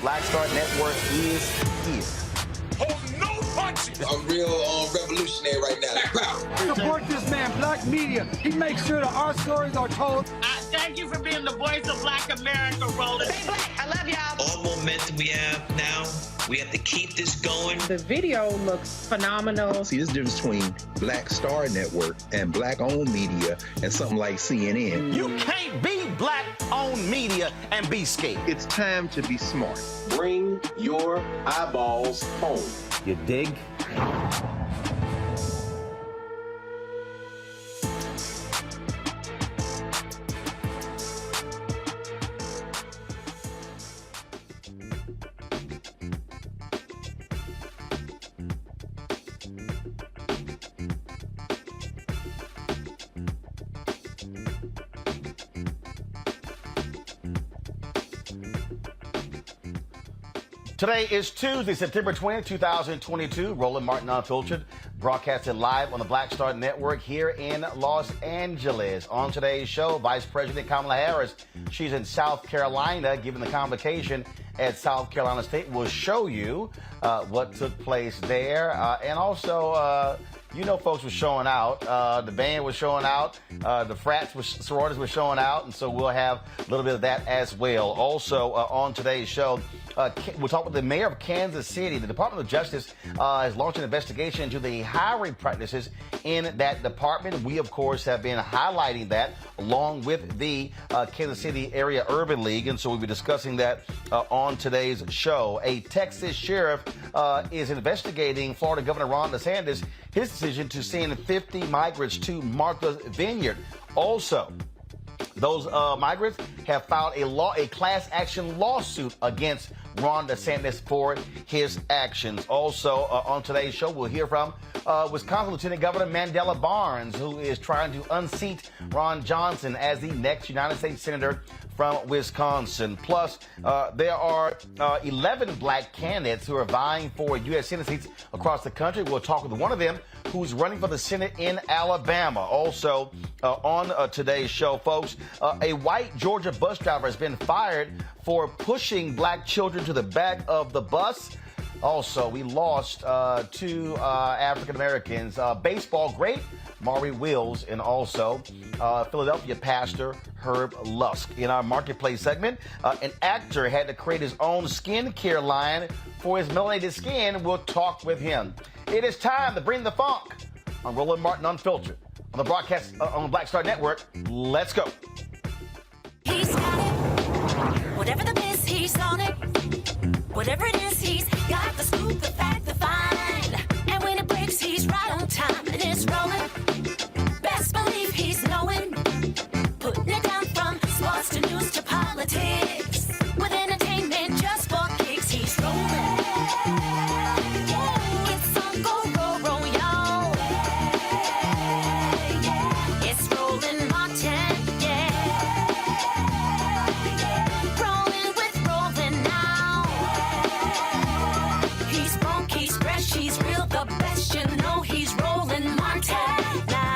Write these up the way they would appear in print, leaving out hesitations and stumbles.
Black Star Network is I'm real revolutionary right now. Background. Support this man, Black media. He makes sure that our stories are told. Thank you for being the voice of Black America, Roland. Stay black. I love y'all. All momentum we have now, we have to keep this going. The video looks phenomenal. See, this difference between Black Star Network and Black-owned media and something like CNN. You can't be Black-owned media and be scared. It's time to be smart. Bring your eyeballs home. You dig? Today is Tuesday, September 20th, 2022. Roland Martin Unfiltered, broadcasted live on the Black Star Network here in Los Angeles. On today's show, Vice President Kamala Harris, she's in South Carolina, giving the convocation at South Carolina State. We'll show you what took place there. And also, you know, folks were showing out. The band was showing out. The sororities were showing out. And so we'll have a little bit of that as well. Also, on today's show, we'll talk with the mayor of Kansas City. The Department of Justice has launched an investigation into the hiring practices in that department. We, of course, have been highlighting that along with the Kansas City Area Urban League. And so we'll be discussing that on today's show. A Texas sheriff is investigating Florida Governor Ron DeSantis, his decision to send 50 migrants to Martha's Vineyard. Also, those migrants have filed a class action lawsuit against Ron DeSantis for his actions. Also, on today's show, we'll hear from Wisconsin Lieutenant Governor Mandela Barnes, who is trying to unseat Ron Johnson as the next United States Senator from Wisconsin. Plus, there are 11 Black candidates who are vying for U.S. Senate seats across the country. We'll talk with one of them who's running for the Senate in Alabama. Also, on today's show, folks, a white Georgia bus driver has been fired for pushing Black children to the back of the bus. Also, we lost two African Americans, baseball great Maury and also Philadelphia pastor Herbert Lusk. In our marketplace segment, an actor had to create his own skincare line for his melanated skin. We'll talk with him. It is time to bring the funk on Roland Martin Unfiltered on the broadcast on the Black Star Network. Let's go. He's got it. Whatever the miss, he's on it. Whatever it is, he's got the scoop, the fact, the find. And when it breaks, he's right on time and it's rolling. Best believe he's knowing. Putting it down from sports to news to politics. With entertainment just for kicks, he's rolling. It's on Go, roll, y'all. It's Roland Martin, rolling with Roland now. He's funky, he's fresh, he's real, the best, you know he's Roland Martin now.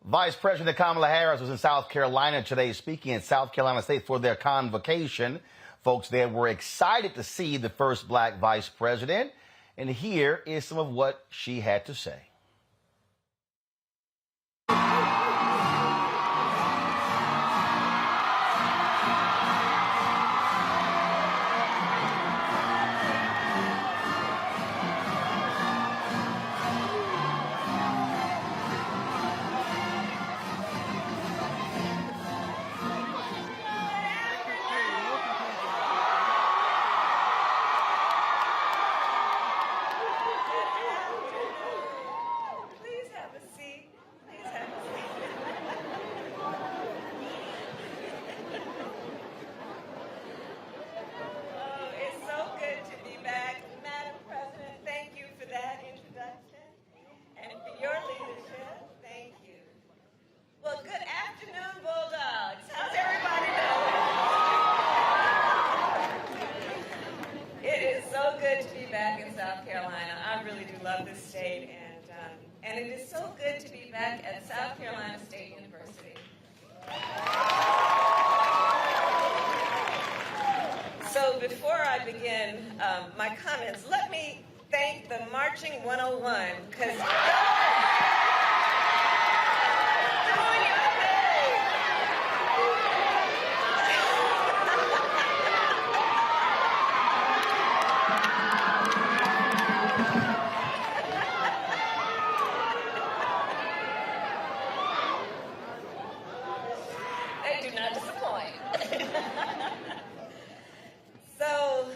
Vice President Kamala Harris was in South Carolina today speaking at South Carolina State for their convocation. Folks there were excited to see the first Black vice president. And here is some of what she had to say. Back in South Carolina. I really do love this state, and And it is so good to be back at South Carolina State University. So before I begin my comments, let me thank the Marching 101, because doing your thing. They do not disappoint. So,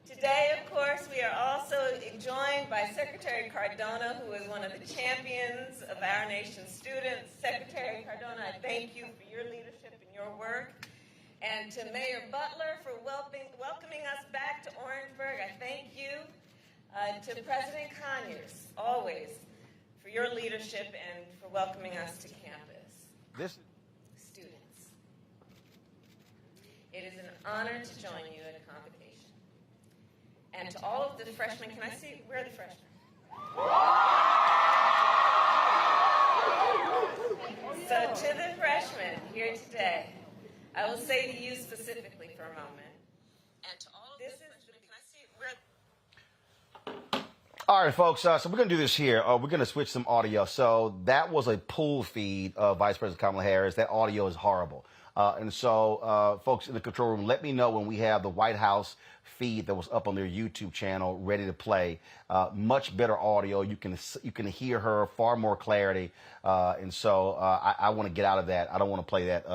today, of course, we are also joined by Secretary Cardona, who is one of the champions of our nation's students. Secretary Cardona, I thank you for your leadership and your work. And to Mayor Butler for welcoming us back to Orangeburg, I thank you. To President Conyers, always, for your leadership and for welcoming us to campus. Students, it is an honor to join you at a convocation. And to all of the freshmen, can I see, where are the freshmen? So to the freshmen here today, I will say to you specifically for a moment, and to all of the freshmen, can I see, where All right, folks, so we're going to do this here. We're going to switch some audio. So that was a pool feed of Vice President Kamala Harris. That audio is horrible. And so, folks in the control room, let me know when we have the White House feed that was up on their YouTube channel ready to play. Much better audio. You can hear her far more clarity. And so I want to get out of that. I don't want to play that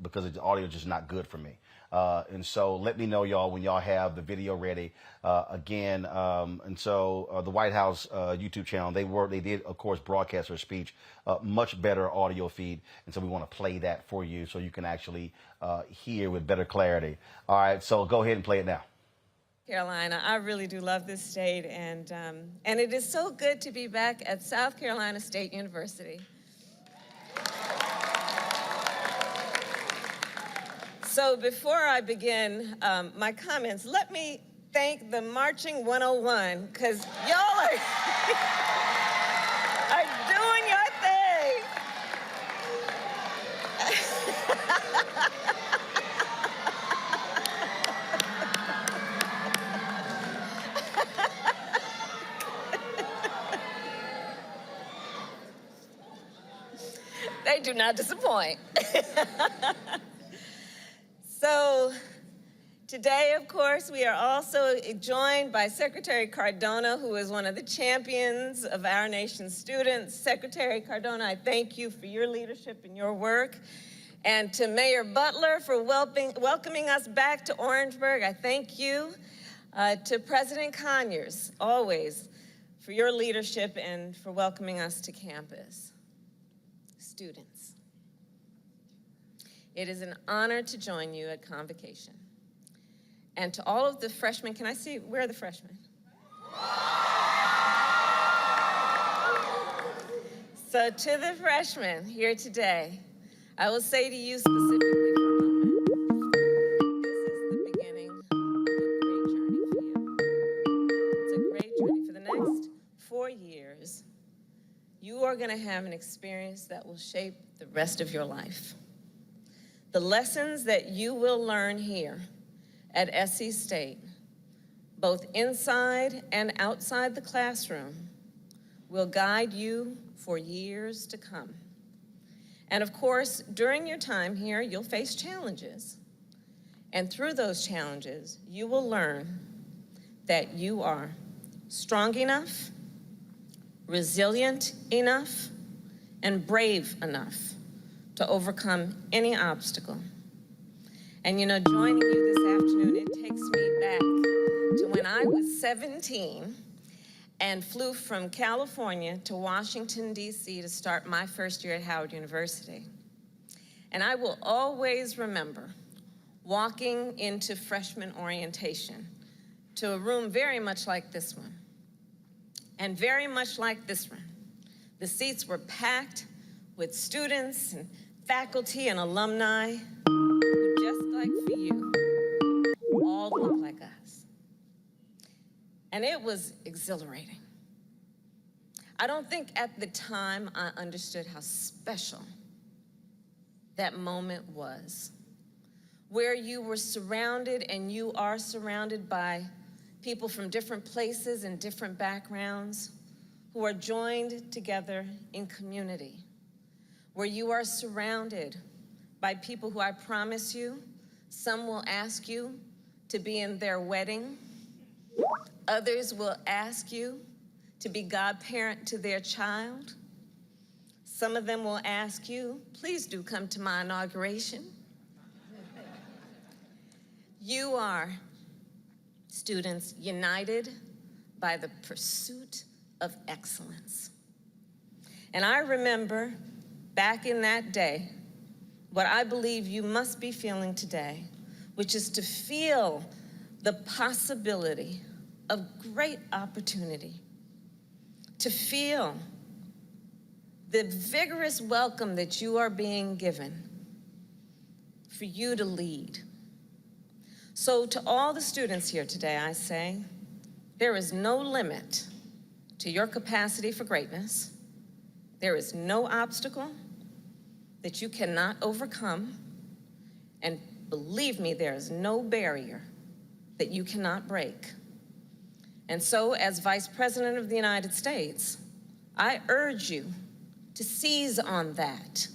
because the audio is just not good for me. And so let me know, y'all, when y'all have the video ready again. And so the White House YouTube channel, they did, of course, broadcast her speech, much better audio feed. And so we want to play that for you so you can actually hear with better clarity. All right, so go ahead and play it now. Carolina, I really do love this state, and it is so good to be back at South Carolina State University. So before I begin my comments, let me thank the Marching 101, because y'all are doing your thing. They do not disappoint. So today, of course, we are also joined by Secretary Cardona, who is one of the champions of our nation's students. Secretary Cardona, I thank you for your leadership and your work. And to Mayor Butler for welcoming us back to Orangeburg, I thank you. To President Conyers, always, for your leadership and for welcoming us to campus. Students, it is an honor to join you at convocation. And to all of the freshmen, can I see, where are the freshmen? So to the freshmen here today, I will say to you specifically for a moment, this is the beginning of a great journey for you. It's a great journey. For the next 4 years, you are going to have an experience that will shape the rest of your life. The lessons that you will learn here at SC State, both inside and outside the classroom, will guide you for years to come. And of course, during your time here, you'll face challenges. And through those challenges, you will learn that you are strong enough, resilient enough, and brave enough to overcome any obstacle. And you know, joining you this afternoon, it takes me back to when I was 17 and flew from California to Washington, D.C. to start my first year at Howard University. And I will always remember walking into freshman orientation to a room very much like this one, and very much like this one. The seats were packed with students and faculty and alumni who, just like for you, all look like us. And it was exhilarating. I don't think at the time I understood how special that moment was, where you were surrounded and you are surrounded by people from different places and different backgrounds who are joined together in community, where you are surrounded by people who, I promise you, some will ask you to be in their wedding, others will ask you to be godparent to their child. Some of them will ask you, please do come to my inauguration. You are, students, united by the pursuit of excellence. And I remember back in that day, what I believe you must be feeling today, which is to feel the possibility of great opportunity, to feel the vigorous welcome that you are being given for you to lead. So to all the students here today, I say, there is no limit to your capacity for greatness. There is no obstacle that you cannot overcome. And believe me, there is no barrier that you cannot break. And so, as Vice President of the United States, I urge you to seize on that.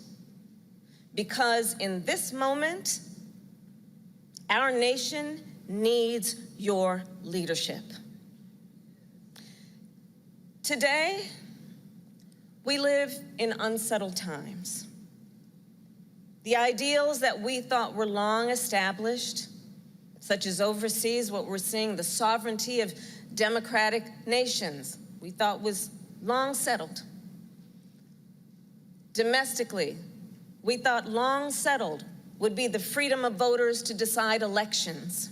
Because in this moment, our nation needs your leadership. Today, we live in unsettled times. The ideals that we thought were long established, such as overseas, what we're seeing, the sovereignty of democratic nations, we thought was long settled. Domestically, we thought long settled would be the freedom of voters to decide elections.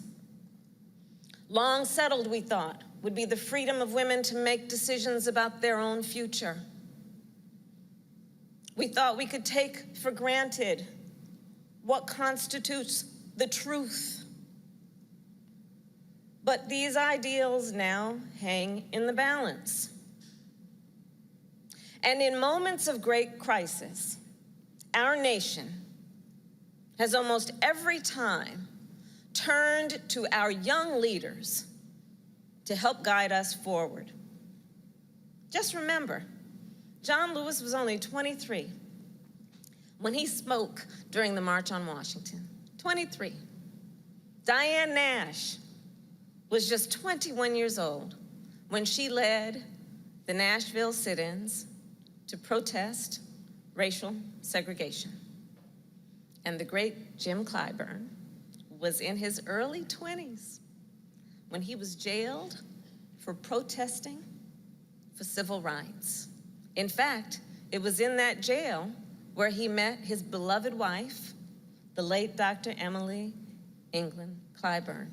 Long settled, we thought, would be the freedom of women to make decisions about their own future. We thought we could take for granted what constitutes the truth. But these ideals now hang in the balance. And in moments of great crisis, our nation has almost every time turned to our young leaders to help guide us forward. Just remember, John Lewis was only 23 when he spoke during the March on Washington. 23. Diane Nash was just 21 years old when she led the Nashville sit-ins to protest racial segregation. And the great Jim Clyburn was in his early 20s when he was jailed for protesting for civil rights. In fact, it was in that jail where he met his beloved wife, the late Dr. Emily England Clyburn.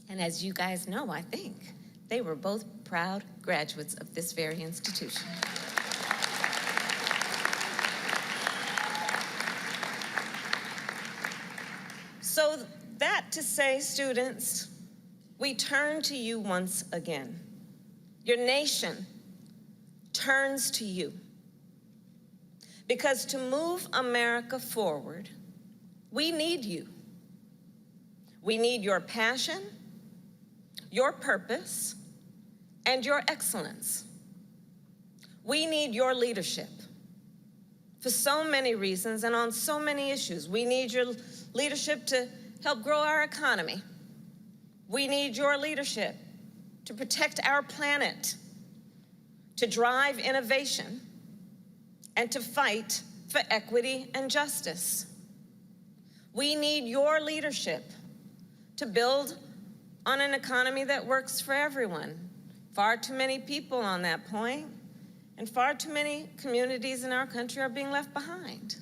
And as you guys know, I think, they were both proud graduates of this very institution. So that to say, students, we turn to you once again. Your nation turns to you. Because to move America forward, we need you. We need your passion, your purpose, and your excellence. We need your leadership for so many reasons and on so many issues. We need your leadership to help grow our economy. We need your leadership to protect our planet, to drive innovation, and to fight for equity and justice. We need your leadership to build on an economy that works for everyone. Far too many people on that point, and far too many communities in our country are being left behind.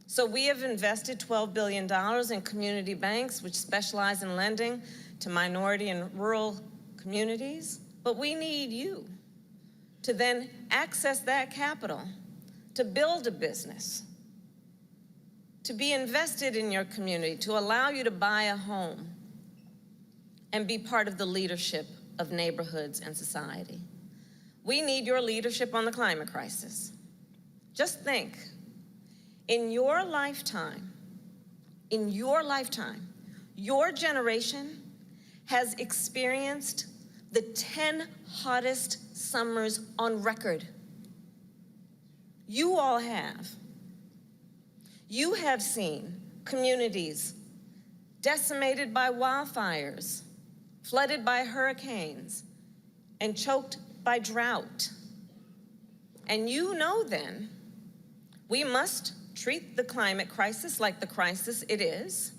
So we have invested $12 billion in community banks, which specialize in lending to minority and rural communities. But we need you to then access that capital, to build a business, to be invested in your community, to allow you to buy a home and be part of the leadership of neighborhoods and society. We need your leadership on the climate crisis. Just think, in your lifetime, your generation has experienced the 10 hottest summers on record. You all have. You have seen communities decimated by wildfires, flooded by hurricanes, and choked by drought. And you know then, we must treat the climate crisis like the crisis it is.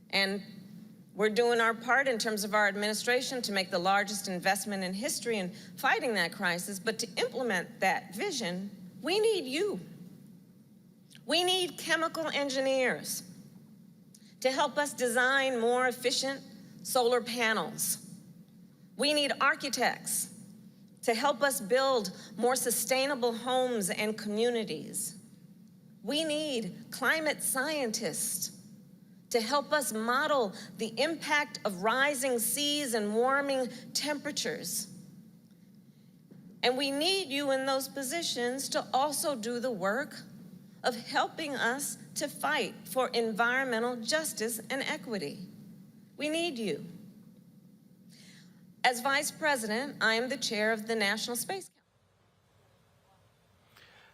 And we're doing our part in terms of our administration to make the largest investment in history in fighting that crisis. But to implement that vision, we need you. We need chemical engineers to help us design more efficient solar panels. We need architects to help us build more sustainable homes and communities. We need climate scientists to help us model the impact of rising seas and warming temperatures. And we need you in those positions to also do the work of helping us to fight for environmental justice and equity. We need you. As Vice President, I am the chair of the National Space Council.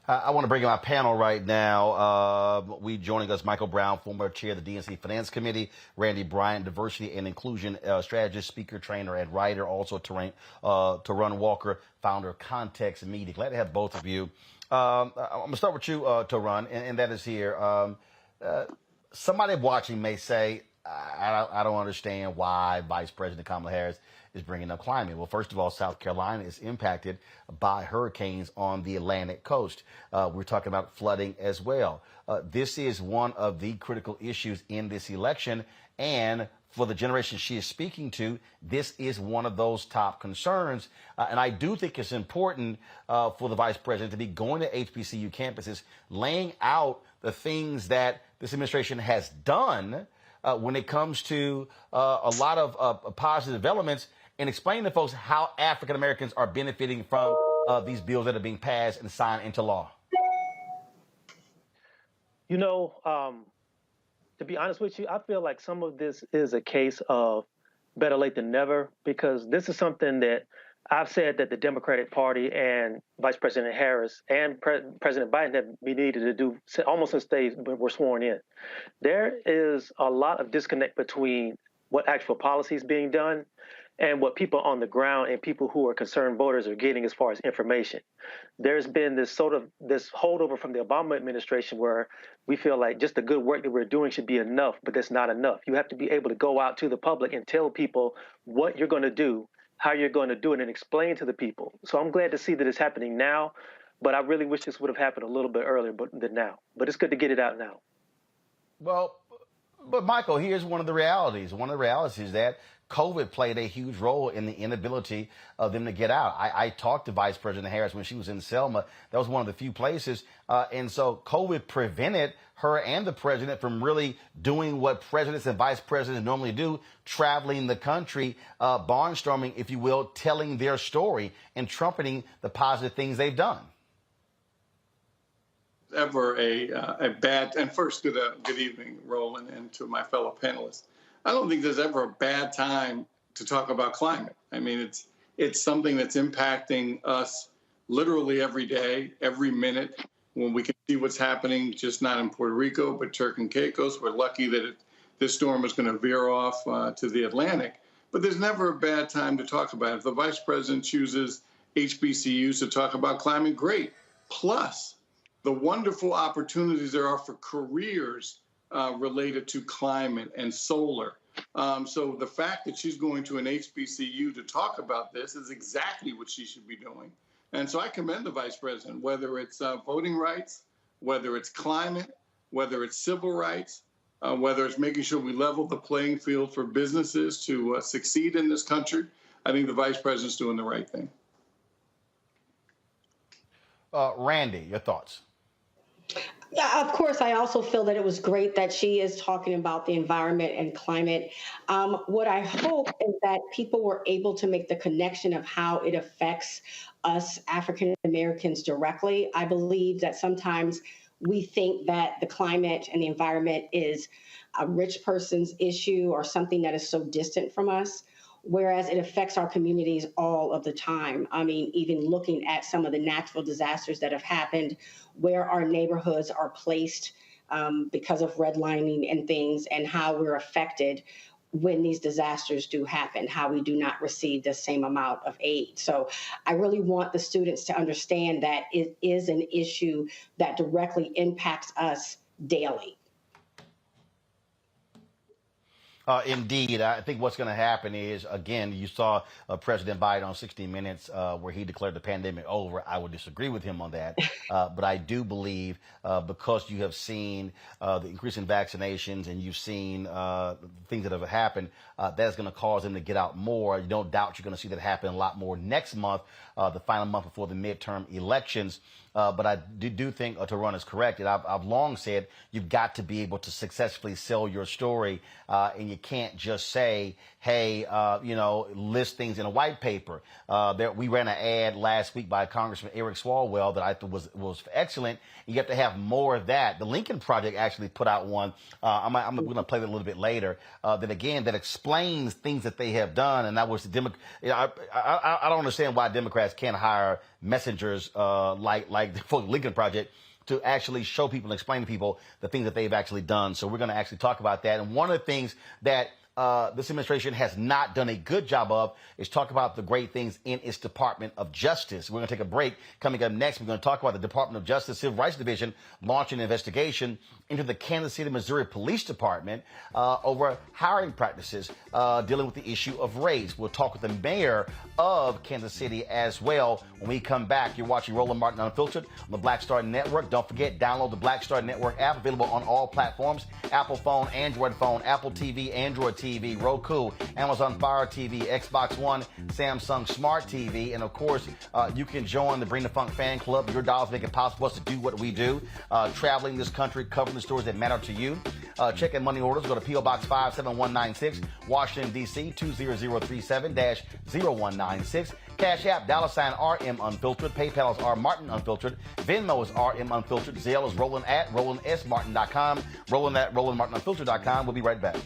I want to bring in my panel right now. Joining us, Michael Brown, former chair of the DNC Finance Committee, Randy Bryant, diversity and inclusion strategist, speaker, trainer, and writer, also Tarun Walker, founder of Context Media. Glad to have both of you. I'm going to start with you, Tarun, and that is here. Somebody watching may say, I don't understand why Vice President Kamala Harris is bringing up climate. Well, first of all, South Carolina is impacted by hurricanes on the Atlantic coast. We're talking about flooding as well. This is one of the critical issues in this election. And for the generation she is speaking to, this is one of those top concerns. And I do think it's important for the vice president to be going to HBCU campuses, laying out the things that this administration has done when it comes to a lot of positive developments, and explain to folks how African Americans are benefiting from these bills that are being passed and signed into law. You know, to be honest with you, I feel like some of this is a case of better late than never, because this is something that I've said that the Democratic Party and Vice President Harris and President Biden have been needed to do almost since they were sworn in. There is a lot of disconnect between what actual policy is being done and what people on the ground and people who are concerned voters are getting as far as information. There's been this holdover from the Obama administration where we feel like just the good work that we're doing should be enough, but that's not enough. You have to be able to go out to the public and tell people what you're going to do, how you're going to do it, and explain to the people. So I'm glad to see that it's happening now, but I really wish this would have happened a little bit earlier than now. But it's good to get it out now. Well, but Michael, here's one of the realities. One of the realities is that COVID played a huge role in the inability of them to get out. I talked to Vice President Harris when she was in Selma. That was one of the few places. And so COVID prevented her and the president from really doing what presidents and vice presidents normally do, traveling the country, barnstorming, if you will, telling their story and trumpeting the positive things they've done. Ever a bad, and first, good evening, Roland, and to my fellow panelists. I don't think there's ever a bad time to talk about climate. I mean, it's something that's impacting us literally every day, every minute. When we can see what's happening, just not in Puerto Rico, but Turks and Caicos. We're lucky that this storm is going to veer off to the Atlantic. But there's never a bad time to talk about it. If the vice president chooses HBCUs to talk about climate, great. Plus, the wonderful opportunities there are for careers related to climate and solar. So the fact that she's going to an HBCU to talk about this is exactly what she should be doing. And so I commend the vice president, whether it's voting rights, whether it's climate, whether it's civil rights, whether it's making sure we level the playing field for businesses to succeed in this country. I think the vice president's doing the right thing. Randy, your thoughts? Yeah, of course, I also feel that it was great that she is talking about the environment and climate. What I hope is that people were able to make the connection of how it affects us African Americans directly. I believe that sometimes we think that the climate and the environment is a rich person's issue or something that is so distant from us, whereas it affects our communities all of the time. I mean, even looking at some of the natural disasters that have happened, where our neighborhoods are placed because of redlining and things, and how we're affected when these disasters do happen, how we do not receive the same amount of aid. So I really want the students to understand that it is an issue that directly impacts us daily. Indeed. I think what's going to happen is, again, you saw President Biden on 60 Minutes where he declared the pandemic over. I would disagree with him on that. But I do believe because you have seen the increase in vaccinations and you've seen things that have happened, that's going to cause them to get out more. You don't doubt you're going to see that happen a lot more next month, the final month before the midterm elections. But I do think Tarun is correct. And I've long said you've got to be able to successfully sell your story, and you can't just say, hey, list things in a white paper. We ran an ad last week by Congressman Eric Swalwell that I thought was excellent. You have to have more of that. The Lincoln Project actually put out one. I'm going to play that a little bit later. That explains things that they have done, and that was the I don't understand why Democrats can't hire messengers like the Lincoln Project to actually show people and explain to people the things that they've actually done. So we're going to actually talk about that. And one of the things that this administration has not done a good job of is talk about the great things in its Department of Justice. We're going to take a break. Coming up next, we're going to talk about the Department of Justice Civil Rights Division launching an investigation into the Kansas City, Missouri Police Department over hiring practices dealing with the issue of race. We'll talk with the mayor of Kansas City as well. When we come back, you're watching Roland Martin Unfiltered on the Black Star Network. Don't forget, download the Black Star Network app, available on all platforms: Apple phone, Android phone, Apple TV, Android TV, Roku, Amazon Fire TV, Xbox One, Samsung Smart TV, and of course, you can join the Bring the Funk fan club. Your dollars make it possible for us to do what we do, traveling this country, covering the stories that matter to you. Check in money orders. Go to P.O. Box 57196, Washington, D.C. 20037-0196. Cash App, $RM Unfiltered. PayPal is R Martin Unfiltered. Venmo is RM Unfiltered. Zelle is Roland at RolandSMartin.com. Roland at RolandMartinUnfiltered.com. We'll be right back.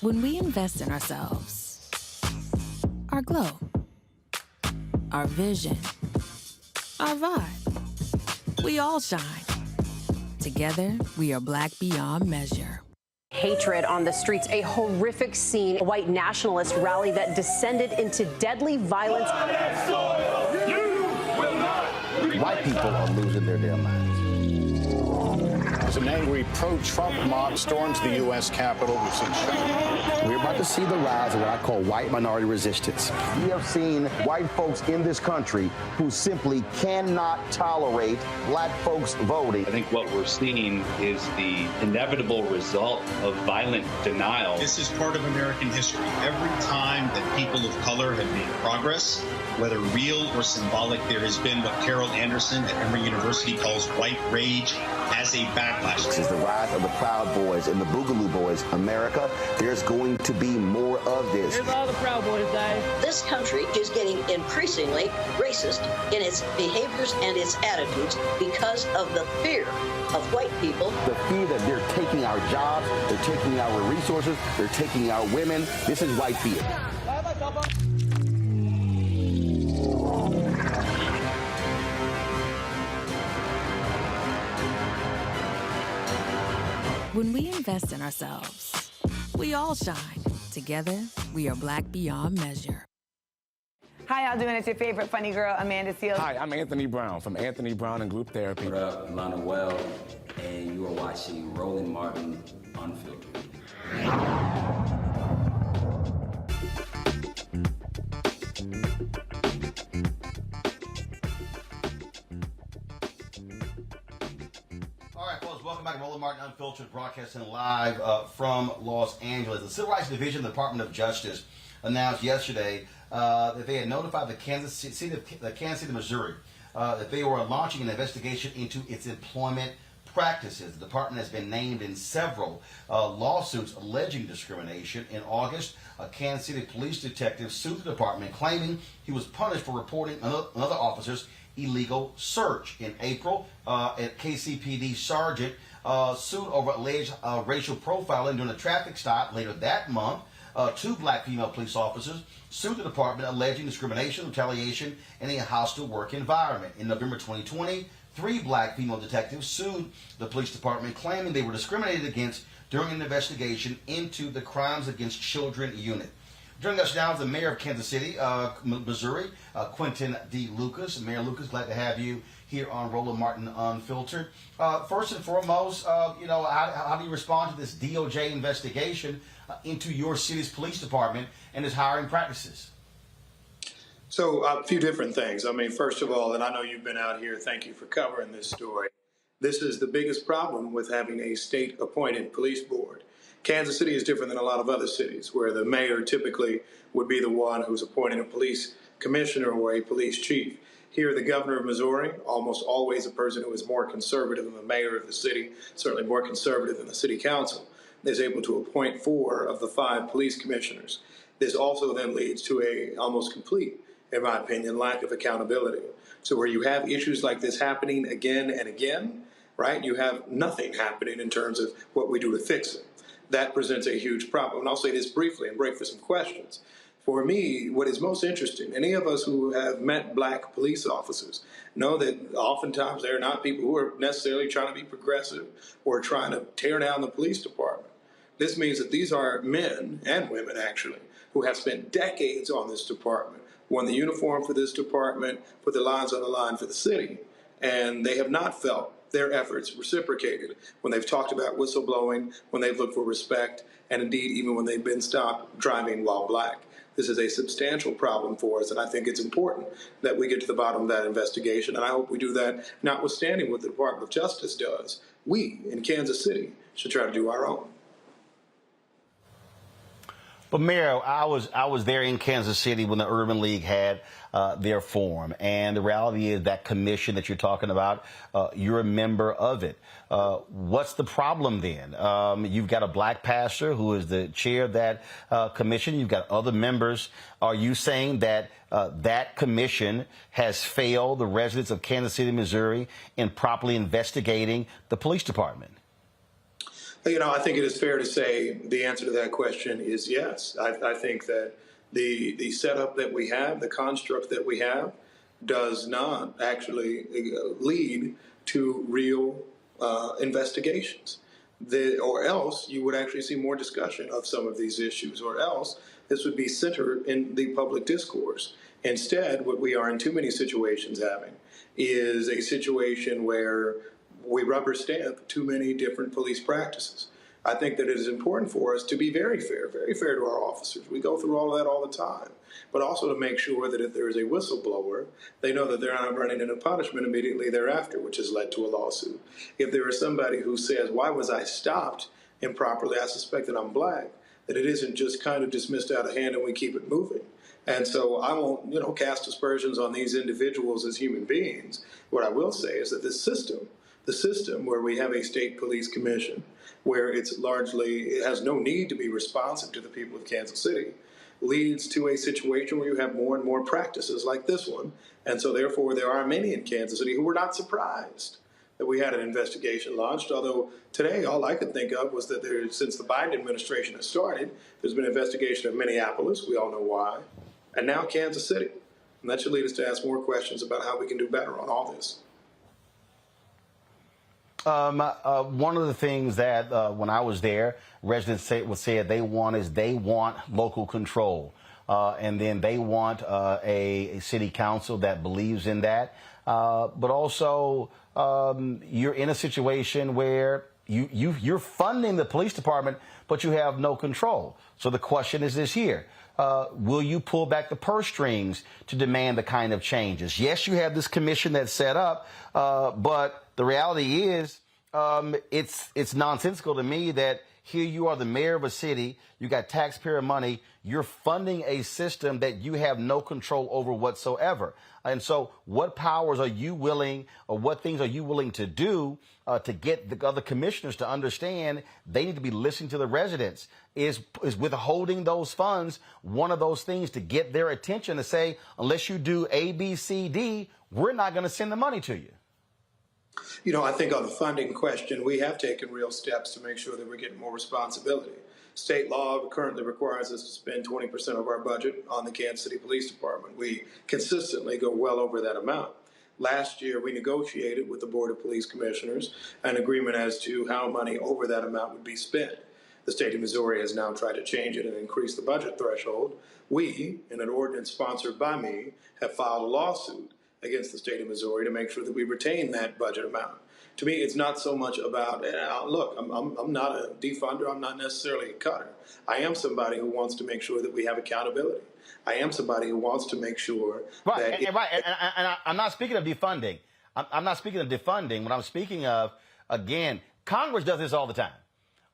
When we invest in ourselves, our glow, our vision, our vibe, we all shine. Together, we are black beyond measure. Hatred on the streets, a horrific scene, a white nationalist rally that descended into deadly violence. White people are losing their damn minds. An angry pro-Trump mob storms the U.S. Capitol. We're about to see the rise of what I call white minority resistance. We have seen white folks in this country who simply cannot tolerate black folks voting. I think what we're seeing is the inevitable result of violent denial. This is part of American history. Every time that people of color have made progress, whether real or symbolic, there has been what Carol Anderson at Emory University calls white rage as a backlash. This is the rise of the Proud Boys and the Boogaloo Boys. America, there's going to be more of this. Here's all the Proud Boys, guys. This country is getting increasingly racist in its behaviors and its attitudes because of the fear of white people. The fear that they're taking our jobs, they're taking our resources, they're taking our women. This is white fear. When we invest in ourselves, we all shine. Together, we are black beyond measure. How y'all doing? It's your favorite funny girl, Amanda Seals. Hi, I'm Anthony Brown from Anthony Brown and Group Therapy. What up, Lana Well, and you are watching Roland Martin Unfiltered. Welcome back to Roland Martin Unfiltered, broadcasting live from Los Angeles. The Civil Rights Division of the Department of Justice announced yesterday that they had notified the Kansas City, Missouri, that they were launching an investigation into its employment practices. The department has been named in several lawsuits alleging discrimination. In August, a Kansas City police detective sued the department, claiming he was punished for reporting another officer's illegal search. In April, a KCPD sergeant sued over alleged racial profiling during a traffic stop. Later that month, two black female police officers sued the department, alleging discrimination, retaliation, and a hostile work environment. In November 2020, three black female detectives sued the police department, claiming they were discriminated against during an investigation into the Crimes Against Children unit. Joining us now is the mayor of Kansas City, Missouri, Quentin D. Lucas. Mayor Lucas, glad to have you here on Roland Martin Unfiltered. First and foremost, how do you respond to this DOJ investigation into your city's police department and its hiring practices? So a few different things. I mean, first of all, and I know you've been out here, thank you for covering this story. This is the biggest problem with having a state-appointed police board. Kansas City is different than a lot of other cities, where the mayor typically would be the one who's appointing a police commissioner or a police chief. Here, the governor of Missouri, almost always a person who is more conservative than the mayor of the city, certainly more conservative than the city council, is able to appoint 4 of the 5 police commissioners. This also then leads to a almost complete, in my opinion, lack of accountability. So where you have issues like this happening again and again, right, you have nothing happening in terms of what we do to fix it. That presents a huge problem. And I'll say this briefly and break for some questions. For me, what is most interesting, any of us who have met black police officers know that oftentimes they're not people who are necessarily trying to be progressive or trying to tear down the police department. This means that these are men and women, actually, who have spent decades on this department, won the uniform for this department, put their lives on the line for the city, and they have not felt their efforts reciprocated when they've talked about whistleblowing, when they've looked for respect, and indeed even when they've been stopped driving while black. This is a substantial problem for us, and I think it's important that we get to the bottom of that investigation, and I hope we do that notwithstanding what the Department of Justice does. We, in Kansas City, should try to do our own. But Mayor, I was there in Kansas City when the Urban League had their forum, and the reality is that commission that you're talking about, you're a member of it. What's the problem then? You've got a black pastor who is the chair of that commission. You've got other members. Are you saying that that commission has failed the residents of Kansas City, Missouri, in properly investigating the police department? You know, I think it is fair to say the answer to that question is yes. I think that the setup that we have, the construct that we have, does not actually lead to real investigations. Or else you would actually see more discussion of some of these issues, or else this would be centered in the public discourse. Instead, what we are in too many situations having is a situation where we rubber stamp too many different police practices. I think that it is important for us to be very fair to our officers. We go through all of that all the time, but also to make sure that if there is a whistleblower, they know that they're not running into punishment immediately thereafter, which has led to a lawsuit. If there is somebody who says, why was I stopped improperly? I suspect that I'm black, that it isn't just kind of dismissed out of hand and we keep it moving. And so I won't, cast aspersions on these individuals as human beings. What I will say is that the system where we have a state police commission, where it has no need to be responsive to the people of Kansas City, leads to a situation where you have more and more practices like this one. And so therefore there are many in Kansas City who were not surprised that we had an investigation launched, although today all I could think of was that since the Biden administration has started, there's been an investigation of Minneapolis, we all know why, and now Kansas City. And that should lead us to ask more questions about how we can do better on all this. One of the things that when I was there, residents said they want local control, and then they want a city council that believes in that. But also, you're in a situation where you're funding the police department, but you have no control. So the question is this here. Will you pull back the purse strings to demand the kind of changes? Yes, you have this commission that's set up, but the reality is it's nonsensical to me that Here you are, the mayor of a city. You got taxpayer money. You're funding a system that you have no control over whatsoever. And so what powers are you willing, or what things are you willing to do to get the other commissioners to understand they need to be listening to the residents? Is withholding those funds one of those things to get their attention to say, unless you do A, B, C, D, we're not going to send the money to you? You know, I think on the funding question, we have taken real steps to make sure that we're getting more responsibility. State law currently requires us to spend 20% of our budget on the Kansas City Police Department. We consistently go well over that amount. Last year, we negotiated with the Board of Police Commissioners an agreement as to how money over that amount would be spent. The state of Missouri has now tried to change it and increase the budget threshold. We, in an ordinance sponsored by me, have filed a lawsuit against the state of Missouri to make sure that we retain that budget amount. To me, it's not so much about, look, I'm not a defunder. I'm not necessarily a cutter. I am somebody who wants to make sure that we have accountability. I am somebody who wants to make sure that... And I'm not speaking of defunding. I'm not speaking of defunding. What I'm speaking of, again, Congress does this all the time,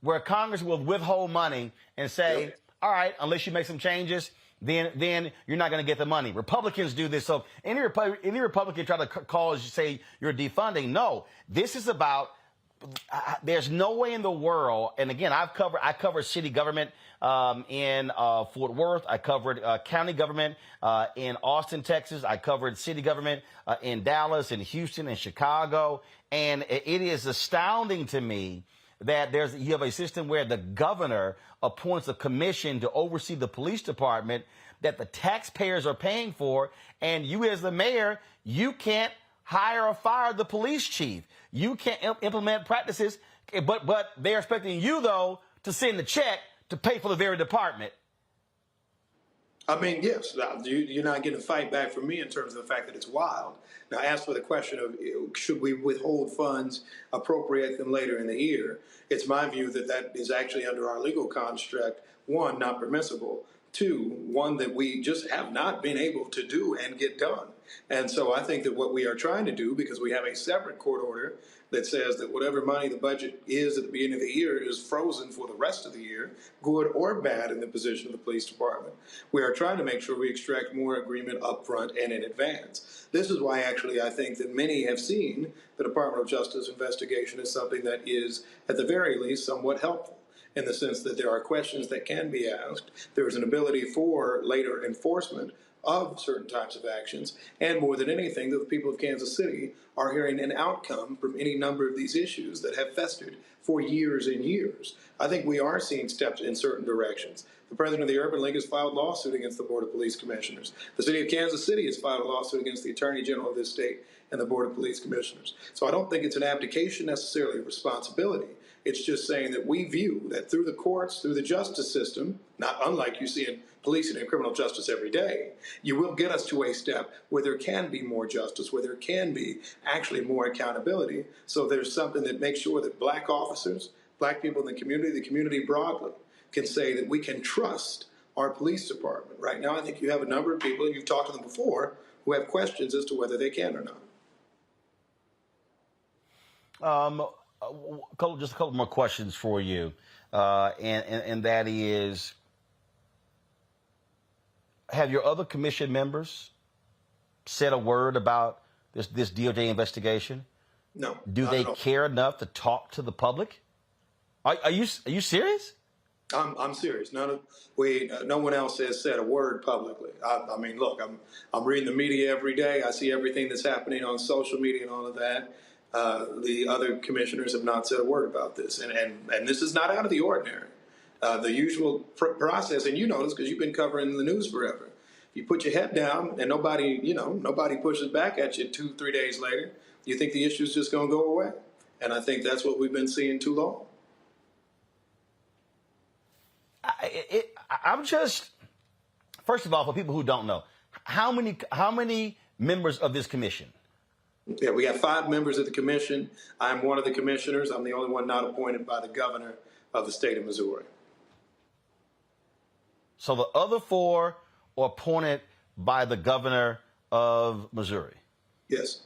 where Congress will withhold money and say, all right, unless you make some changes, then you're not going to get the money. Republicans do this. So any Republican try to call, say you're defunding. No, this is about, there's no way in the world. And again, I covered city government in Fort Worth. I covered county government in Austin, Texas. I covered city government in Dallas, in Houston, and Chicago. And it is astounding to me that you have a system where the governor appoints a commission to oversee the police department that the taxpayers are paying for, and you as the mayor, you can't hire or fire the police chief. You can't implement practices, but they're expecting you, though, to send the check to pay for the very department. I mean, yes, you're not getting a fight back from me in terms of the fact that it's wild. Now, as for the question of should we withhold funds, appropriate them later in the year, it's my view that that is actually under our legal construct, one, not permissible, two, one that we just have not been able to do and get done. And so I think that what we are trying to do, because we have a separate court order that says that whatever money the budget is at the beginning of the year is frozen for the rest of the year, good or bad in the position of the police department. We are trying to make sure we extract more agreement up front and in advance. This is why actually I think that many have seen the Department of Justice investigation as something that is, at the very least, somewhat helpful, in the sense that there are questions that can be asked. There is an ability for later enforcement of certain types of actions, and more than anything, that the people of Kansas City are hearing an outcome from any number of these issues that have festered for years and years. I think we are seeing steps in certain directions. The president of the Urban League has filed a lawsuit against the Board of Police Commissioners. The city of Kansas City has filed a lawsuit against the Attorney General of this state and the Board of Police Commissioners. So I don't think it's an abdication necessarily of responsibility. It's just saying that we view that through the courts, through the justice system, not unlike you see in policing and criminal justice every day, you will get us to a step where there can be more justice, where there can be actually more accountability. So there's something that makes sure that black officers, black people in the community broadly, can say that we can trust our police department. Right now, I think you have a number of people, you've talked to them before, who have questions as to whether they can or not. Just a couple more questions for you, and that is, have your other commission members said a word about this DOJ investigation? No. Do they care enough to talk to the public? Are you serious? I'm serious. No one else has said a word publicly. I mean, look, I'm reading the media every day. I see everything that's happening on social media and all of that. The other commissioners have not said a word about this, and this is not out of the ordinary. The usual process, and you know this because you've been covering the news forever. You put your head down, and nobody pushes back at you 2-3 days later. You think the issue's just going to go away, and I think that's what we've been seeing too long. I'm just, first of all, for people who don't know, how many members of this commission? Yeah, we got 5 members of the commission. I'm one of the commissioners. I'm the only one not appointed by the governor of the state of Missouri. So the other 4 are appointed by the governor of Missouri? Yes.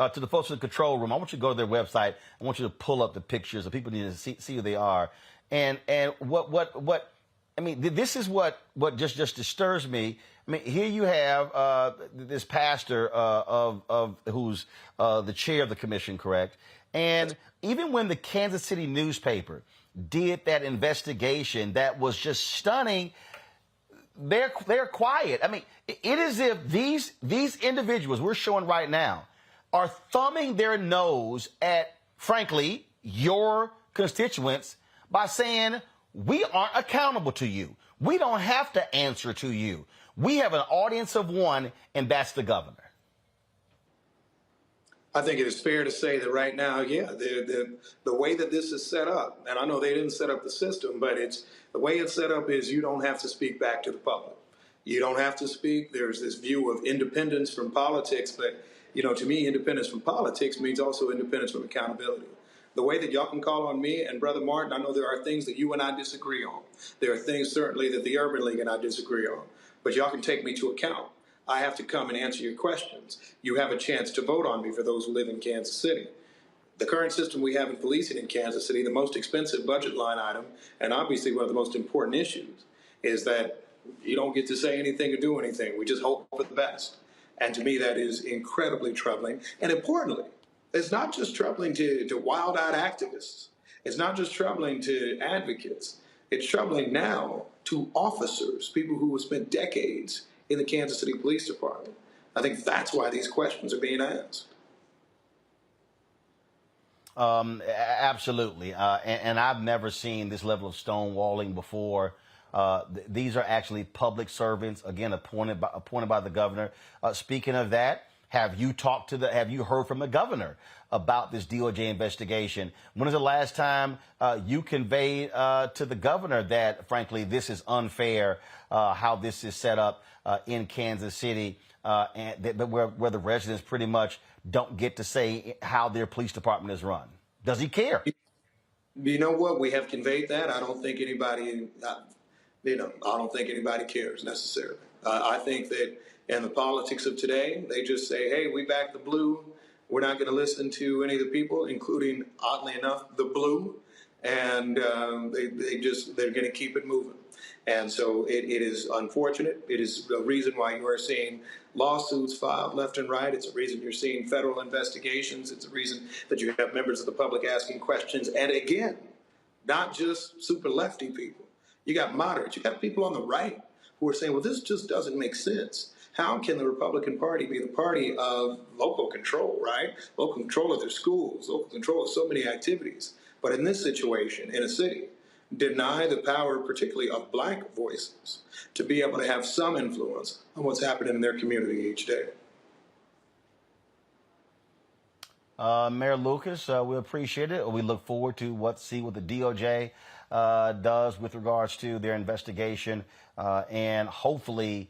to the folks in the control room, I want you to go to their website. I want you to pull up the pictures. So people need to see who they are. And what I mean, this is what just disturbs me. I mean, here you have this pastor of who's the chair of the commission, correct? And even when the Kansas City newspaper did that investigation that was just stunning, they're quiet. I mean, it is as if these individuals we're showing right now are thumbing their nose at, frankly, your constituents by saying, we aren't accountable to you. We don't have to answer to you. We have an audience of one, and that's the governor. I think it is fair to say that right now, the way that this is set up, and I know they didn't set up the system, but the way it's set up is you don't have to speak back to the public. You don't have to speak. There's this view of independence from politics, but to me, independence from politics means also independence from accountability. The way that y'all can call on me and Brother Martin, I know there are things that you and I disagree on. There are things certainly that the Urban League and I disagree on, but y'all can take me to account. I have to come and answer your questions. You have a chance to vote on me for those who live in Kansas City. The current system we have in policing in Kansas City, the most expensive budget line item, and obviously one of the most important issues, is that you don't get to say anything or do anything. We just hope for the best. And to me, that is incredibly troubling. And importantly, it's not just troubling to wild-eyed activists. It's not just troubling to advocates. It's troubling now to officers, people who have spent decades in the Kansas City Police Department. I think that's why these questions are being asked. Absolutely. And I've never seen this level of stonewalling before. These are actually public servants, again, appointed by the governor. Speaking of that, have you heard from the governor about this DOJ investigation? When was the last time you conveyed to the governor that, frankly, this is unfair, how this is set up in Kansas City, and where the residents pretty much don't get to say how their police department is run? Does he care? You know what? We have conveyed that. I don't think anybody, I don't think anybody cares necessarily. I think that in the politics of today, they just say, hey, we back the blue. We're not going to listen to any of the people, including, oddly enough, the blue. And they're going to keep it moving. And so it is unfortunate. It is the reason why you are seeing lawsuits filed left and right. It's a reason you're seeing federal investigations. It's a reason that you have members of the public asking questions. And again, not just super lefty people. You got moderates. You got people on the right who are saying, well, this just doesn't make sense. How can the Republican Party be the party of local control, right? Local control of their schools, local control of so many activities. But in this situation, in a city, deny the power, particularly of black voices, to be able to have some influence on what's happening in their community each day. Mayor Lucas, we appreciate it. We look forward to what the DOJ does with regards to their investigation, and hopefully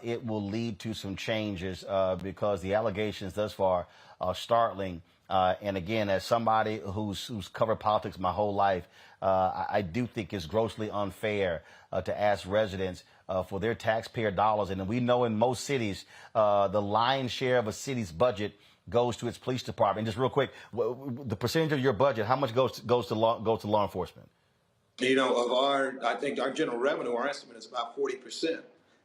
it will lead to some changes because the allegations thus far are startling. And again, as somebody who's covered politics my whole life, I do think it's grossly unfair to ask residents for their taxpayer dollars. And we know in most cities, the lion's share of a city's budget goes to its police department. And just real quick, the percentage of your budget, how much goes to law enforcement? I think our general revenue, our estimate is about 40%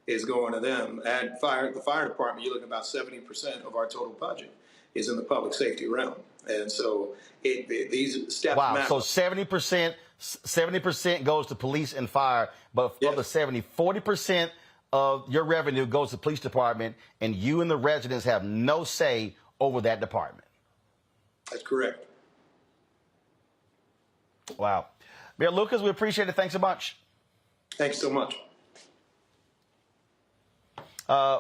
is going to them. At the fire department, you're looking at about 70% of our total budget is in the public safety realm. And so these steps matter. So 70% goes to police and fire, but of the 40% of your revenue goes to the police department, and you and the residents have no say over that department. That's correct. Wow. Mayor Lucas, we appreciate it. Thanks a bunch. Thanks so much.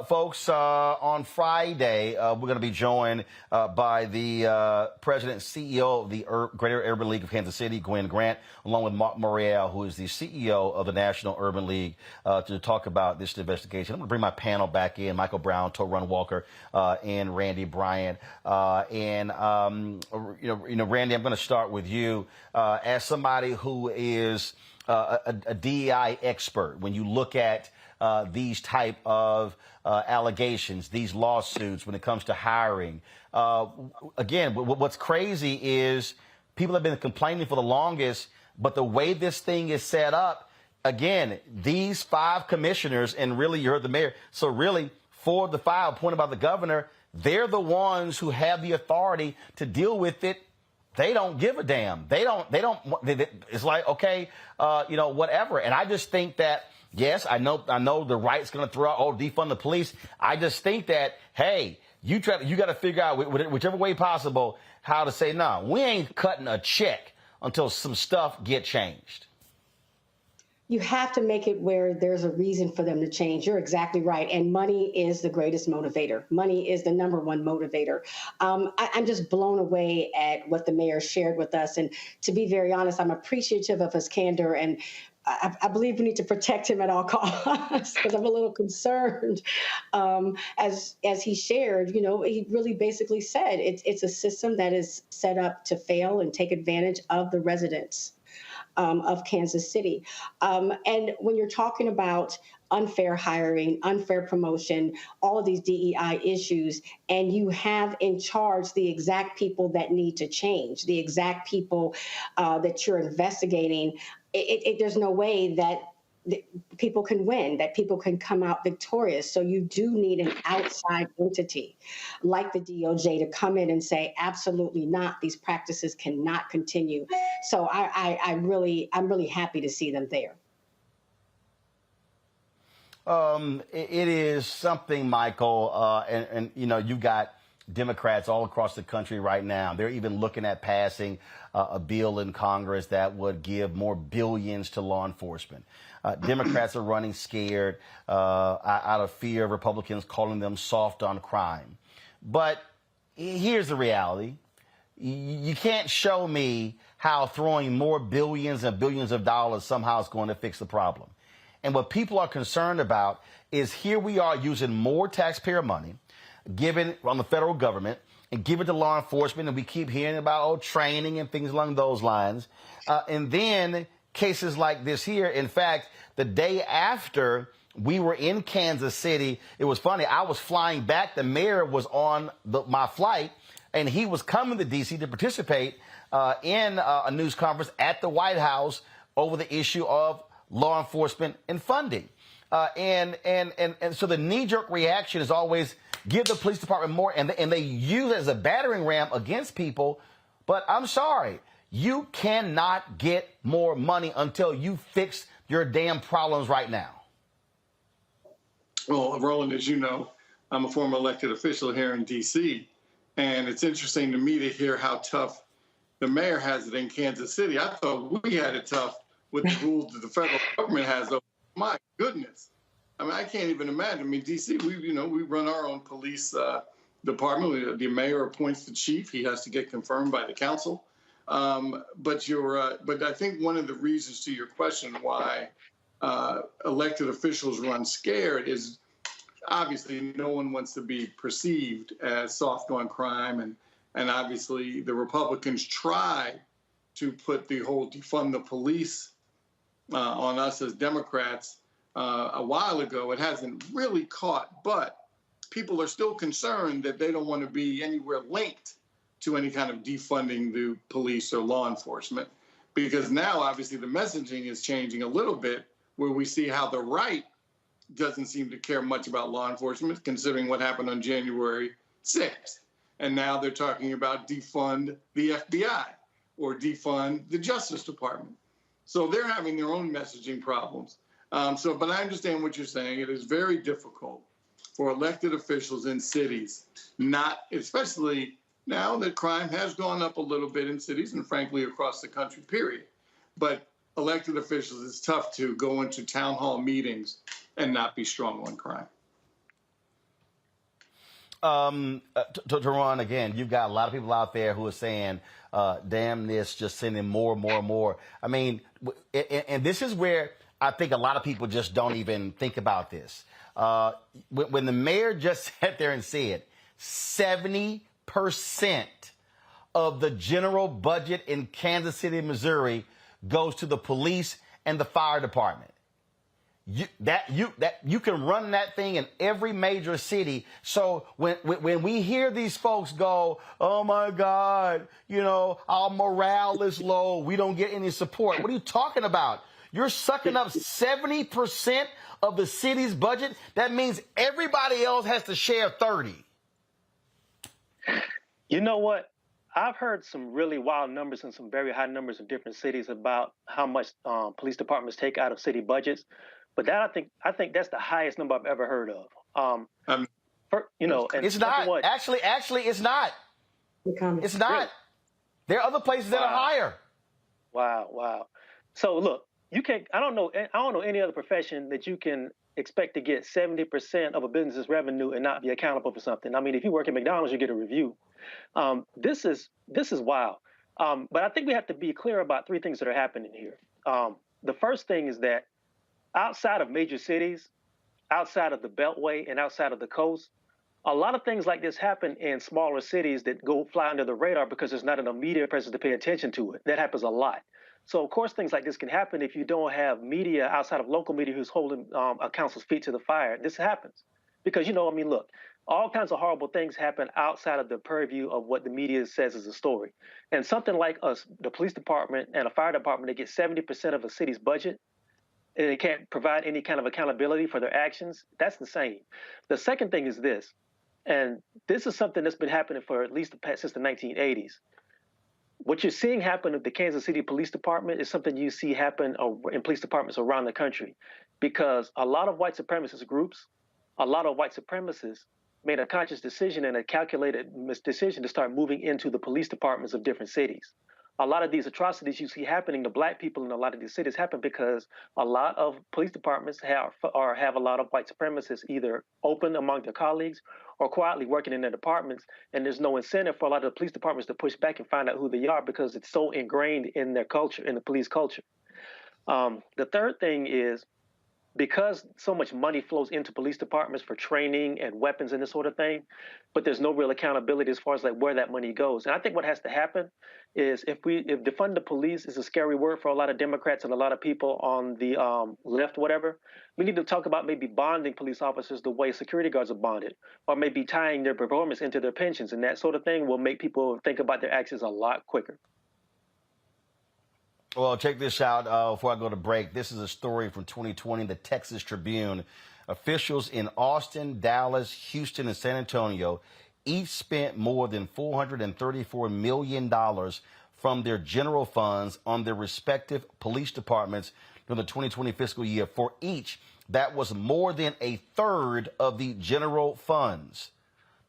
Folks, on Friday, we're going to be joined by the president and CEO of the Greater Urban League of Kansas City, Gwen Grant, along with Maury, who is the CEO of the National Urban League, to talk about this investigation. I'm going to bring my panel back in, Michael Brown, Torun Walker, and Randy Bryant. Randy, I'm going to start with you. As somebody who is a DEI expert when you look at these type of allegations, these lawsuits when it comes to hiring. Again, what's crazy is people have been complaining for the longest, but the way this thing is set up, again, these 5 commissioners, and really you heard the mayor, so really 4 of the 5 appointed by the governor, they're the ones who have the authority to deal with it. They don't give a damn. It's like, okay, whatever. And I just think that, yes, I know the right's going to throw out, defund the police. I just think that, hey, you got to figure out whichever way possible how to say, no, we ain't cutting a check until some stuff get changed. You have to make it where there's a reason for them to change. You're exactly right. And money is the greatest motivator. Money is the number one motivator. I'm just blown away at what the mayor shared with us. And to be very honest, I'm appreciative of his candor. And I believe we need to protect him at all costs because I'm a little concerned. As he shared, he really basically said it's a system that is set up to fail and take advantage of the residents of Kansas City. And when you're talking about unfair hiring, unfair promotion, all of these DEI issues, and you have in charge the exact people that need to change, the exact people that you're investigating, there's no way that people can win, that people can come out victorious. So you do need an outside entity like the DOJ to come in and say, absolutely not, these practices cannot continue. So I'm really happy to see them there. It is something, Michael, and you've got Democrats all across the country right now. They're even looking at passing a bill in Congress that would give more billions to law enforcement. Democrats are running scared out of fear of Republicans calling them soft on crime. But here's the reality. You can't show me how throwing more billions and billions of dollars somehow is going to fix the problem. And what people are concerned about is here we are using more taxpayer money given on the federal government and give it to law enforcement. And we keep hearing about training and things along those lines. And then cases like this here. In fact, the day after we were in Kansas City, it was funny. I was flying back. The mayor was on my flight, and he was coming to D.C. to participate in a news conference at the White House over the issue of law enforcement and funding. And so the knee-jerk reaction is always give the police department more, and they use it as a battering ram against people. But I'm sorry. You cannot get more money until you fix your damn problems right now. Well, Roland, as you know, I'm a former elected official here in D.C., and it's interesting to me to hear how tough the mayor has it in Kansas City. I thought we had it tough with the rules that the federal government has. My goodness. I mean, I can't even imagine. I mean, D.C., we run our own police department. The mayor appoints the chief. He has to get confirmed by the council. But I think one of the reasons to your question why elected officials run scared is obviously no one wants to be perceived as soft on crime, and obviously the Republicans try to put the whole defund the police on us as Democrats a while ago. It hasn't really caught, but people are still concerned that they don't want to be anywhere linked to any kind of defunding the police or law enforcement, because now obviously the messaging is changing a little bit, where we see how the right doesn't seem to care much about law enforcement, considering what happened on January 6th. And now they're talking about defund the FBI or defund the Justice Department. So they're having their own messaging problems. But I understand what you're saying. It is very difficult for elected officials in cities, especially now that crime has gone up a little bit in cities and frankly across the country, period. But elected officials, it's tough to go into town hall meetings and not be strong on crime. To Ron, again, you've got a lot of people out there who are saying, damn this, just sending more. I mean, and this is where I think a lot of people just don't even think about this. When the mayor just sat there and said 70% of the general budget in Kansas City, Missouri goes to the police and the fire department. You can run that thing in every major city. So when we hear these folks go, oh my God, our morale is low, we don't get any support. What are you talking about? You're sucking up 70% of the city's budget. That means everybody else has to share 30. You know what? I've heard some really wild numbers and some very high numbers in different cities about how much police departments take out of city budgets. But that I think that's the highest number I've ever heard of. And it's not. Actually, it's not. It's not. Really? There are other places that are higher. Wow. So look, you can't. I don't know any other profession that you can expect to get 70% of a business's revenue and not be accountable for something. I mean, if you work at McDonald's, you get a review. This is wild. But I think we have to be clear about three things that are happening here. The first thing is that outside of major cities, outside of the Beltway and outside of the coast, a lot of things like this happen in smaller cities that go fly under the radar because there's not enough media presence to pay attention to it. That happens a lot. So, of course, things like this can happen if you don't have media outside of local media who's holding a council's feet to the fire. This happens because, look, all kinds of horrible things happen outside of the purview of what the media says is a story. And something like us, the police department and a fire department, that get 70% of a city's budget, and they can't provide any kind of accountability for their actions, that's insane. The second thing is this, and this is something that's been happening for at least since the 1980s. What you're seeing happen at the Kansas City Police Department is something you see happen in police departments around the country, because a lot of white supremacist groups, a lot of white supremacists made a conscious decision and a calculated decision to start moving into the police departments of different cities. A lot of these atrocities you see happening to black people in a lot of these cities happen because a lot of police departments have a lot of white supremacists either open among their colleagues or quietly working in their departments, and there's no incentive for a lot of the police departments to push back and find out who they are because it's so ingrained in their culture, in the police culture. The third thing is, because so much money flows into police departments for training and weapons and this sort of thing, but there's no real accountability as far as like where that money goes. And I think what has to happen is if defund the police is a scary word for a lot of Democrats and a lot of people on the left, whatever, we need to talk about maybe bonding police officers the way security guards are bonded, or maybe tying their performance into their pensions, and that sort of thing will make people think about their actions a lot quicker. Well, check this out before I go to break. This is a story from 2020, the Texas Tribune. Officials in Austin, Dallas, Houston, and San Antonio each spent more than $434 million from their general funds on their respective police departments during the 2020 fiscal year. For each, that was more than a third of the general funds,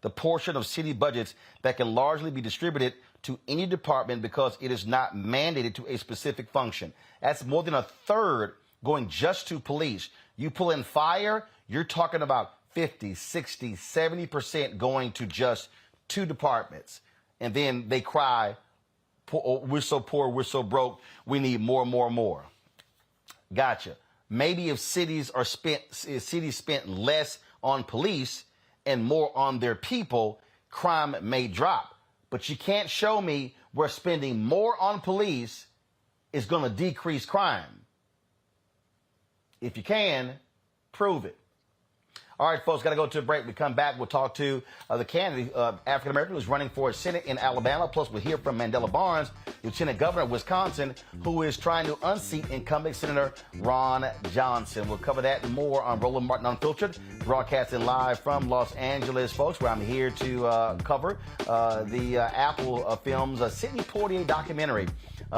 the portion of city budgets that can largely be distributed to any department because it is not mandated to a specific function. That's more than a third going just to police. You pull in fire, you're talking about 50, 60, 70% going to just two departments. And then they cry, we're so poor, we're so broke, we need more. Gotcha. Maybe if cities spent less on police and more on their people, crime may drop. But you can't show me where spending more on police is going to decrease crime. If you can, prove it. All right, folks, got to go to a break. We come back, we'll talk to the candidate, African-American, who's running for Senate in Alabama. Plus, we'll hear from Mandela Barnes, Lieutenant Governor of Wisconsin, who is trying to unseat incumbent Senator Ron Johnson. We'll cover that and more on Roland Martin Unfiltered, broadcasting live from Los Angeles, folks, where I'm here to cover the Apple Films Sidney Poitier documentary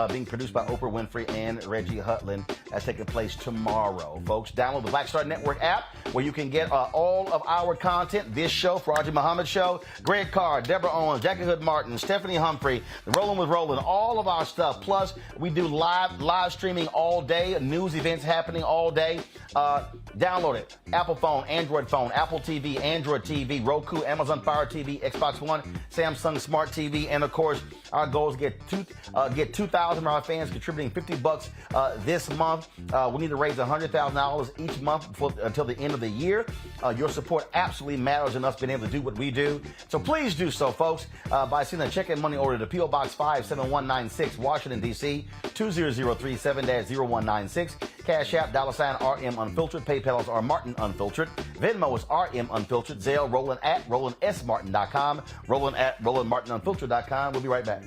being produced by Oprah Winfrey and Reggie Hutland. That's taking place tomorrow. Folks, download the Black Star Network app where you can get all of our content. This show, Farajii Muhammad Show, Greg Carr, Deborah Owens, Jackie Hood Martin, Stephanie Humphrey, Rolling with Roland, all of our stuff. Plus, we do live streaming all day, news events happening all day. Download it. Apple phone, Android phone, Apple TV, Android TV, Roku, Amazon Fire TV, Xbox One, Samsung Smart TV, and of course, our goal is get 2,000 100,000 of our fans contributing $50 this month. We need to raise $100,000 each month until the end of the year. Your support absolutely matters in us being able to do what we do. So please do so, folks, by sending a check and money order to P.O. Box 57196, Washington, D.C., 20037-0196. Cash App, $RM Unfiltered. PayPal is R Martin Unfiltered. Venmo is RM Unfiltered. Zelle, Roland at RolandSMartin.com. Roland at RolandMartinUnfiltered.com. We'll be right back.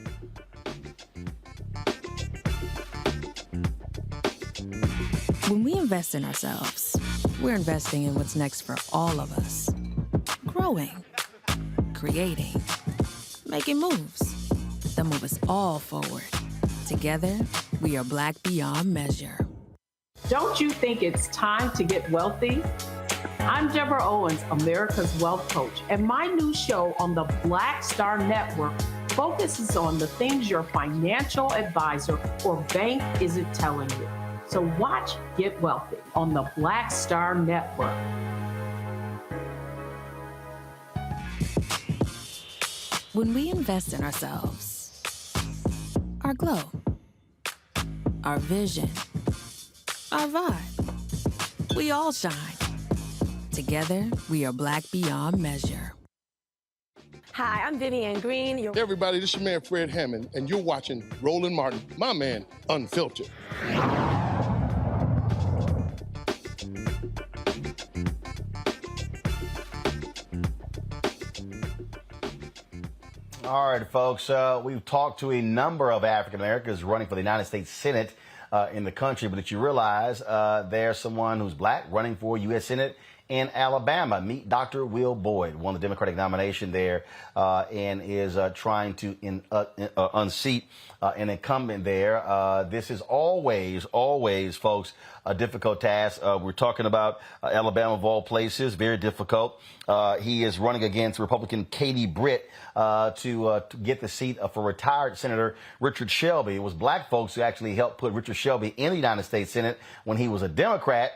When we invest in ourselves, we're investing in what's next for all of us. Growing, creating, making moves that move us all forward. Together, we are Black beyond measure. Don't you think it's time to get wealthy? I'm Deborah Owens, America's Wealth Coach, and my new show on the Black Star Network focuses on the things your financial advisor or bank isn't telling you. So watch Get Wealthy on the Black Star Network. When we invest in ourselves, our glow, our vision, our vibe, we all shine. Together, we are Black beyond measure. Hi, I'm Vivian Green. Hey everybody, this is your man Fred Hammond, and you're watching Roland Martin, my man, Unfiltered. All right, folks, we've talked to a number of African Americans running for the United States Senate in the country, but did you realize there's someone who's black running for U.S. Senate in Alabama? Meet Dr. Will Boyd, won the Democratic nomination there and is trying to unseat an incumbent there. This is always, folks, a difficult task. We're talking about Alabama of all places, very difficult. He is running against Republican Katie Britt to get the seat for retired Senator Richard Shelby. It was black folks who actually helped put Richard Shelby in the United States Senate when he was a Democrat.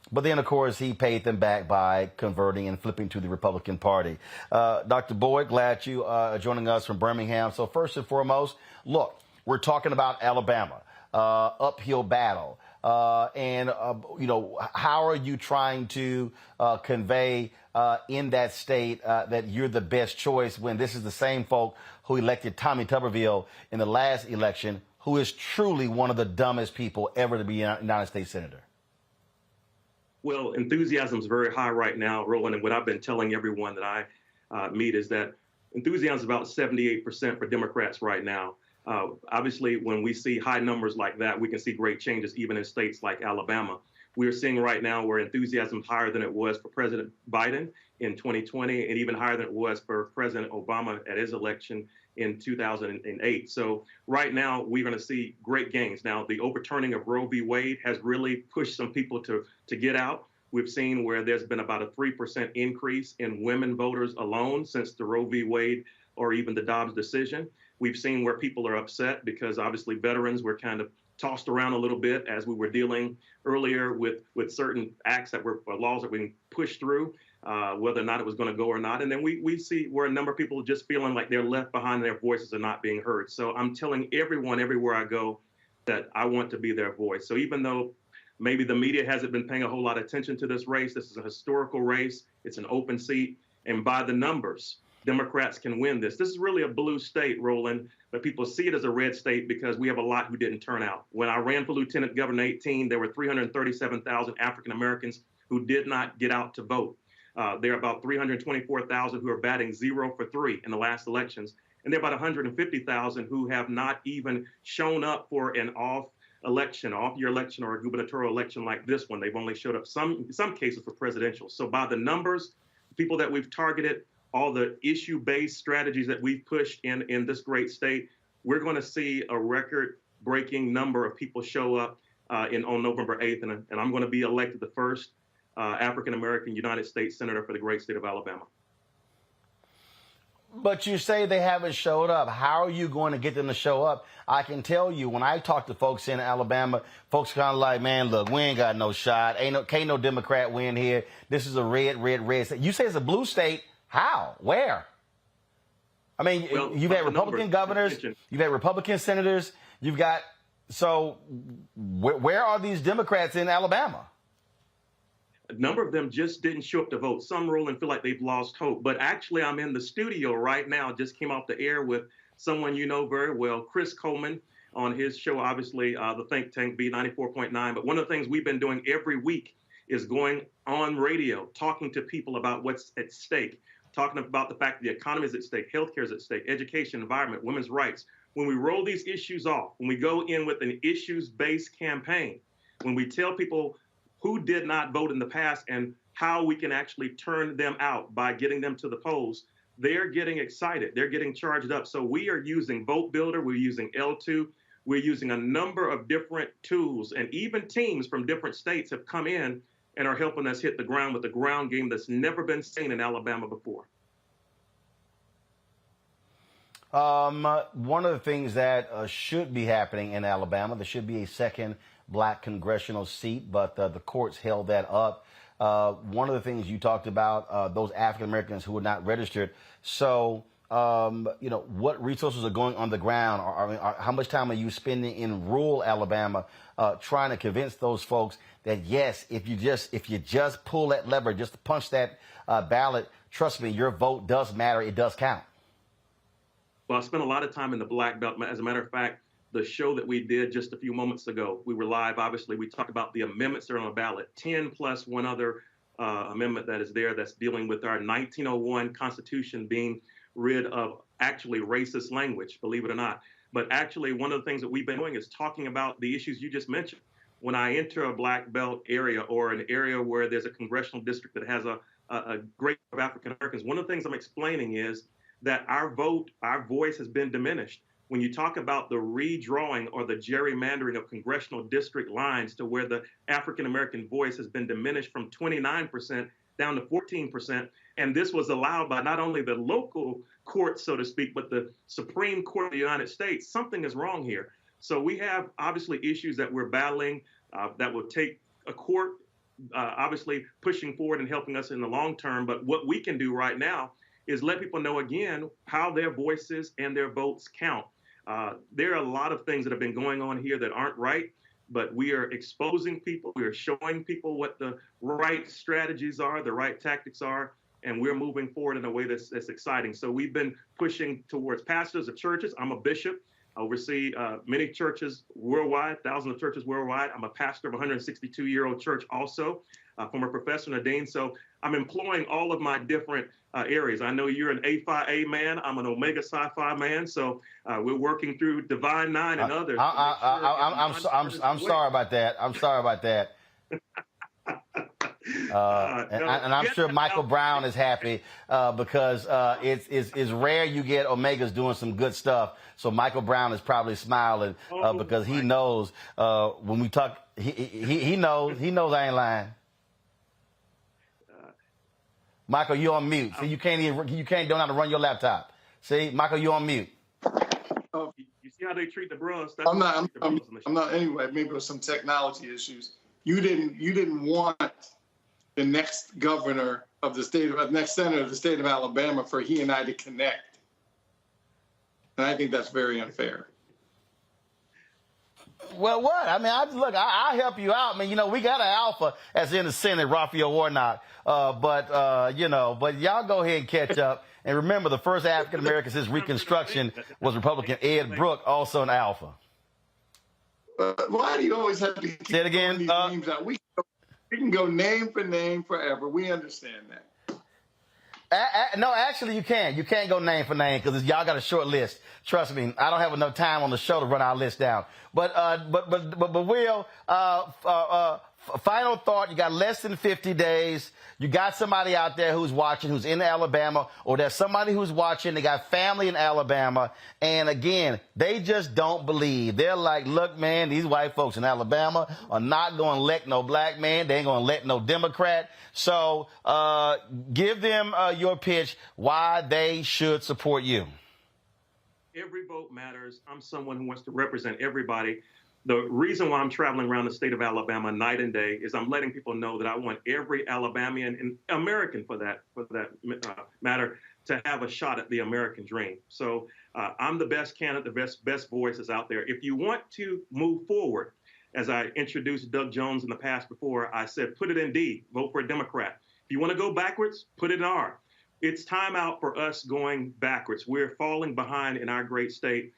But then, of course, he paid them back by converting and flipping to the Republican Party. Dr. Boyd, glad you are joining us from Birmingham. So first and foremost, look, we're talking about Alabama, uphill battle. And how are you trying to convey in that state that you're the best choice when this is the same folk who elected Tommy Tuberville in the last election, who is truly one of the dumbest people ever to be a United States Senator? Well, enthusiasm is very high right now, Roland, and what I've been telling everyone that I meet is that enthusiasm is about 78% for Democrats right now. Obviously, when we see high numbers like that, we can see great changes even in states like Alabama. We are seeing right now where enthusiasm is higher than it was for President Biden in 2020 and even higher than it was for President Obama at his election in 2008. So right now, we're going to see great gains. Now, the overturning of Roe v. Wade has really pushed some people to get out. We've seen where there's been about a 3% increase in women voters alone since the Roe v. Wade or even the Dobbs decision. We've seen where people are upset because obviously veterans were kind of tossed around a little bit as we were dealing earlier with certain acts that were laws that were being pushed through, whether or not it was going to go or not. And then we see where a number of people are just feeling like they're left behind, their voices are not being heard. So I'm telling everyone everywhere I go that I want to be their voice. So even though maybe the media hasn't been paying a whole lot of attention to this race, this is a historical race. It's an open seat. And by the numbers, Democrats can win this. This is really a blue state, Roland, but people see it as a red state because we have a lot who didn't turn out. When I ran for Lieutenant Governor in 2018, there were 337,000 African Americans who did not get out to vote. There are about 324,000 who are batting 0 for 3 in the last elections. And there are about 150,000 who have not even shown up for an off-year election or a gubernatorial election like this one. They've only showed up in some cases for presidential. So by the numbers, people that we've targeted, all the issue-based strategies that we've pushed in this great state, we're going to see a record-breaking number of people show up on November 8th, and I'm going to be elected the first African-American United States Senator for the great state of Alabama. But you say they haven't showed up. How are you going to get them to show up? I can tell you, when I talk to folks in Alabama, folks kind of like, man, look, we ain't got no shot. Can't no Democrat win here. This is a red state. You say it's a blue state. How? Where? I mean, you've had Republican governors, you've had Republican senators, You've got, so where are these Democrats in Alabama? A number of them just didn't show up to vote. Some roll and feel like they've lost hope. But actually, I'm in the studio right now, just came off the air with someone you know very well, Chris Coleman, on his show, obviously, the think tank B94.9. But one of the things we've been doing every week is going on radio, talking to people about what's at stake, talking about the fact that the economy is at stake, healthcare is at stake, education, environment, women's rights. When we roll these issues off, when we go in with an issues-based campaign, when we tell people who did not vote in the past and how we can actually turn them out by getting them to the polls, they're getting excited. They're getting charged up. So we are using Vote Builder. We're using L2. We're using a number of different tools, and even teams from different states have come in and are helping us hit the ground with a ground game that's never been seen in Alabama before. One of the things that should be happening in Alabama, there should be a second black congressional seat, but the courts held that up. One of the things you talked about, those African Americans who are not registered. So, what resources are going on the ground? How much time are you spending in rural Alabama trying to convince those folks that, yes, if you just pull that lever, just punch that ballot, trust me, your vote does matter. It does count. Well, I spent a lot of time in the Black Belt. As a matter of fact, the show that we did just a few moments ago, we were live, obviously. We talked about the amendments that are on the ballot, 10 plus one other amendment that is there that's dealing with our 1901 Constitution being rid of actually racist language, believe it or not. But actually, one of the things that we've been doing is talking about the issues you just mentioned. When I enter a Black Belt area or an area where there's a congressional district that has a great group of African Americans, one of the things I'm explaining is that our voice has been diminished. When you talk about the redrawing or the gerrymandering of congressional district lines to where the African American voice has been diminished from 29% down to 14%, and this was allowed by not only the local court, so to speak, but the Supreme Court of the United States, something is wrong here. So we have obviously issues that we're battling that will take a court obviously pushing forward and helping us in the long term. But what we can do right now is let people know again how their voices and their votes count. There are a lot of things that have been going on here that aren't right, but we are exposing people. We are showing people what the right strategies are, the right tactics are, and we're moving forward in a way that's exciting. So we've been pushing towards pastors of churches. I'm a bishop. I oversee many churches worldwide, thousands of churches worldwide. I'm a pastor of a 162-year-old church also, former professor and a dean. So I'm employing all of my different areas. I know you're an A Phi A man. I'm an Omega Psi Phi man. So we're working through Divine Nine and others. I'm sorry about that. I'm sorry about that. And I'm sure Michael Brown is happy because it's rare you get Omegas doing some good stuff. So Michael Brown is probably smiling because he knows when we talk, he knows I ain't lying. Michael, you on mute. See, you don't know how to run your laptop. See, Michael, you on mute. You see how they treat the bros? I'm not. Anyway, maybe with some technology issues. You didn't want the next governor of the state, next senator of the state of Alabama, for he and I to connect, and I think that's very unfair. Well, what? I mean, I'll help you out. I mean, we got an alpha as in the Senate, Raphael Warnock. But y'all go ahead and catch up. And remember, the first African American since Reconstruction was Republican Ed Brooke, also an alpha. Why do you always have to keep say it again? These names out? We can go name for name forever. We understand that. No, actually, you can. You can't go name for name because y'all got a short list. Trust me, I don't have enough time on the show to run our list down. But Will, final thought. You got less than 50 days. You got somebody out there who's watching, who's in Alabama, or there's somebody who's watching. They got family in Alabama. And again, they just don't believe. They're like, look, man, these white folks in Alabama are not going to elect no black man. They ain't going to elect no Democrat. So give them your pitch why they should support you. Every vote matters. I'm someone who wants to represent everybody. The reason why I'm traveling around the state of Alabama night and day is I'm letting people know that I want every Alabamian and American for that matter to have a shot at the American dream. So I'm the best candidate, the best voices out there. If you want to move forward, as I introduced Doug Jones in the past before, I said, put it in D, vote for a Democrat. If you want to go backwards, put it in R. It's time out for us going backwards. We're falling behind in our great state,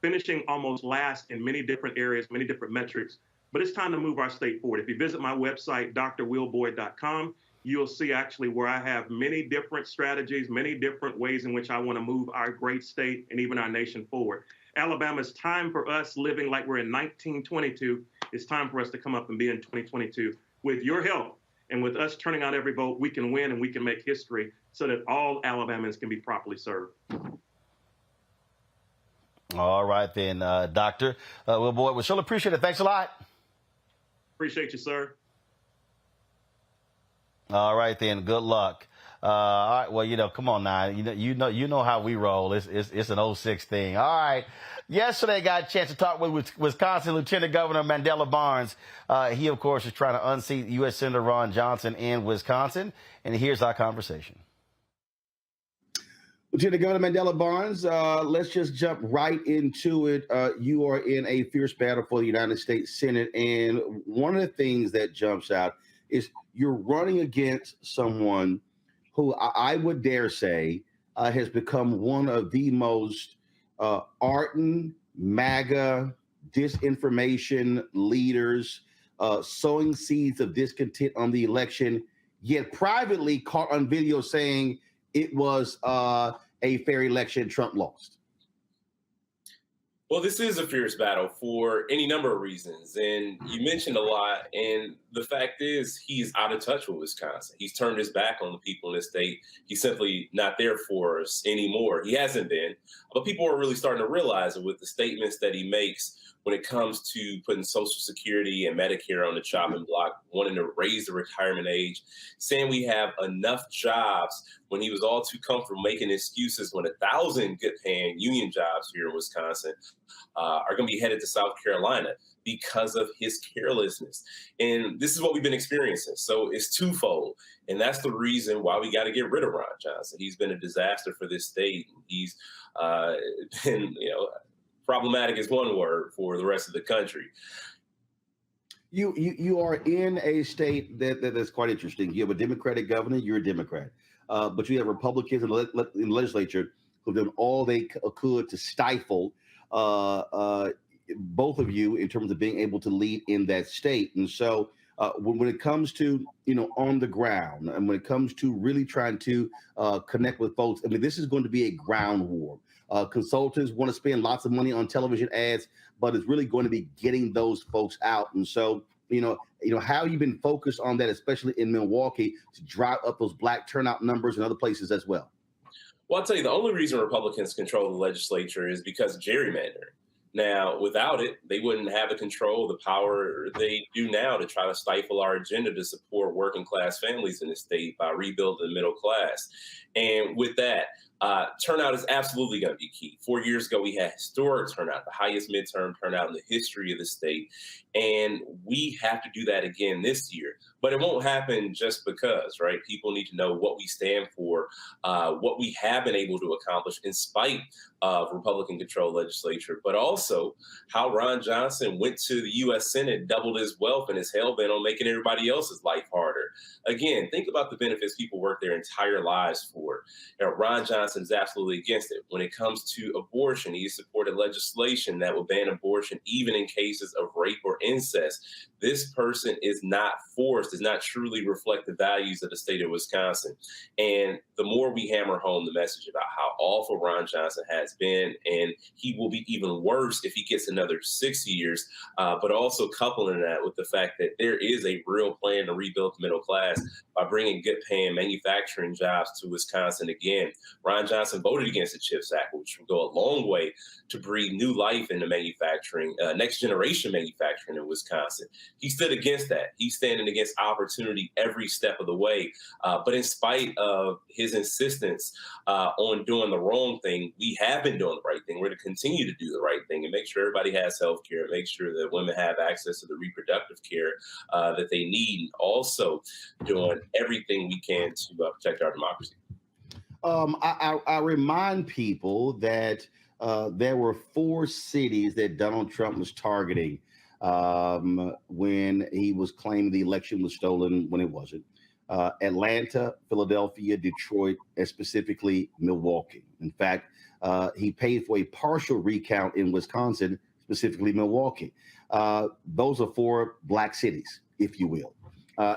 finishing almost last in many different areas, many different metrics, but it's time to move our state forward. If you visit my website, drwillboyd.com, you'll see actually where I have many different strategies, many different ways in which I want to move our great state and even our nation forward. Alabama, it's time for us living like we're in 1922. It's time for us to come up and be in 2022. With your help and with us turning out every vote, we can win and we can make history so that all Alabamans can be properly served. All right, then, Doctor. Well, boy, we sure appreciate it. Thanks a lot. Appreciate you, sir. All right, then. Good luck. All right. Well, come on now. You know how we roll. It's an 06 thing. All right. Yesterday, got a chance to talk with Wisconsin Lieutenant Governor Mandela Barnes. He, of course, is trying to unseat U.S. Senator Ron Johnson in Wisconsin. And here's our conversation. Lieutenant Governor Mandela Barnes, let's just jump right into it. You are in a fierce battle for the United States Senate. And one of the things that jumps out is you're running against someone who I would dare say has become one of the most ardent MAGA disinformation leaders, sowing seeds of discontent on the election, yet privately caught on video saying it was a fair election, Trump lost. Well, this is a fierce battle for any number of reasons. And you mentioned a lot. And the fact is, he's out of touch with Wisconsin. He's turned his back on the people in the state. He's simply not there for us anymore. He hasn't been. But people are really starting to realize it with the statements that he makes when it comes to putting Social Security and Medicare on the chopping block, wanting to raise the retirement age, saying we have enough jobs when he was all too comfortable making excuses when 1,000 good-paying union jobs here in Wisconsin are going to be headed to South Carolina because of his carelessness. And this is what we've been experiencing. So it's twofold. And that's the reason why we got to get rid of Ron Johnson. He's been a disaster for this state. He's been, problematic is one word for the rest of the country. You are in a state that's quite interesting. You have a Democratic governor, you're a Democrat, but you have Republicans in the legislature who've done all they could to stifle both of you in terms of being able to lead in that state. And so when it comes to, on the ground, and when it comes to really trying to connect with folks, I mean, this is going to be a ground war. Consultants want to spend lots of money on television ads, but it's really going to be getting those folks out. And so, how you've been focused on that, especially in Milwaukee, to drive up those black turnout numbers and other places as well. Well, I'll tell you, the only reason Republicans control the legislature is because of gerrymandering. Now, without it, they wouldn't have the control, the power they do now to try to stifle our agenda to support working class families in the state by rebuilding the middle class. And with that, turnout is absolutely going to be key. 4 years ago, we had historic turnout, the highest midterm turnout in the history of the state. And we have to do that again this year. But it won't happen just because, right? People need to know what we stand for, what we have been able to accomplish in spite of Republican-controlled legislature, but also how Ron Johnson went to the U.S. Senate, doubled his wealth, and is hell-bent on making everybody else's life harder. Again, think about the benefits people work their entire lives for. Ron Johnson is absolutely against it. When it comes to abortion, he supported legislation that would ban abortion even in cases of rape or incest. This person is not forced, does not truly reflect the values of the state of Wisconsin. And the more we hammer home the message about how awful Ron Johnson has been, and he will be even worse if he gets another 6 years, but also coupling that with the fact that there is a real plan to rebuild the middle class by bringing good paying manufacturing jobs to Wisconsin again. Ron Johnson voted against the CHIPS Act, which will go a long way to breathe new life into manufacturing, next generation manufacturing in Wisconsin. He stood against that. He's standing against opportunity every step of the way. But in spite of his insistence on doing the wrong thing, we have been doing the right thing. We're going to continue to do the right thing and make sure everybody has health care, make sure that women have access to the reproductive care that they need, and also doing everything we can to protect our democracy. I remind people that there were 4 cities that Donald Trump was targeting when he was claiming the election was stolen when it wasn't. Atlanta, Philadelphia, Detroit, and specifically Milwaukee. In fact, he paid for a partial recount in Wisconsin, specifically Milwaukee. Those are 4 black cities, if you will.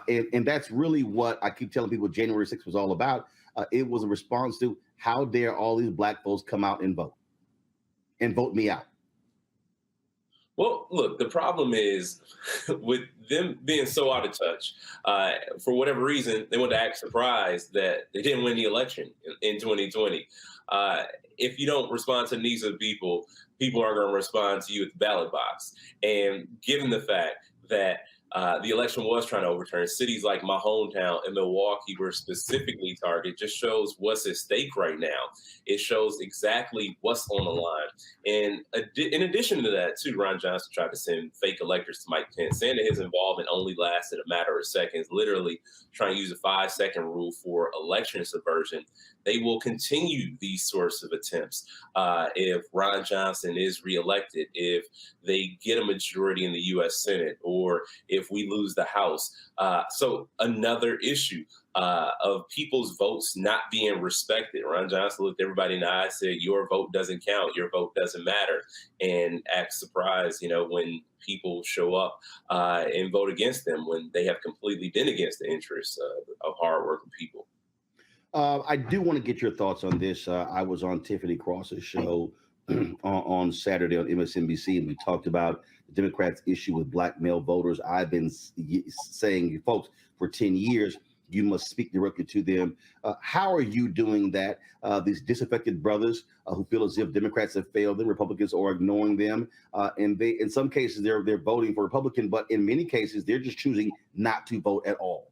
And that's really what I keep telling people January 6th was all about. It was a response to how dare all these black folks come out and vote me out. Well, look, the problem is with them being so out of touch, for whatever reason, they want to act surprised that they didn't win the election in 2020. If you don't respond to the needs of people, people aren't going to respond to you at the ballot box. And given the fact that the election was trying to overturn, cities like my hometown in Milwaukee were specifically targeted, just shows what's at stake right now. It shows exactly what's on the line. And in addition to that, too, Ron Johnson tried to send fake electors to Mike Pence, saying that his involvement only lasted a matter of seconds, literally trying to use a 5-second rule for election subversion. They will continue these sorts of attempts if Ron Johnson is reelected, if they get a majority in the U.S. Senate, or if we lose the House. So another issue of people's votes not being respected. Ron Johnson looked everybody in the eye and said, your vote doesn't count, your vote doesn't matter, and act surprised, when people show up and vote against them when they have completely been against the interests of hardworking people. I do want to get your thoughts on this. I was on Tiffany Cross's show on Saturday on MSNBC, and we talked about the Democrats' issue with black male voters. I've been saying, folks, for 10 years, you must speak directly to them. How are you doing that? These disaffected brothers who feel as if Democrats have failed them, Republicans are ignoring them, and they, in some cases, they're voting for Republican, but in many cases, they're just choosing not to vote at all.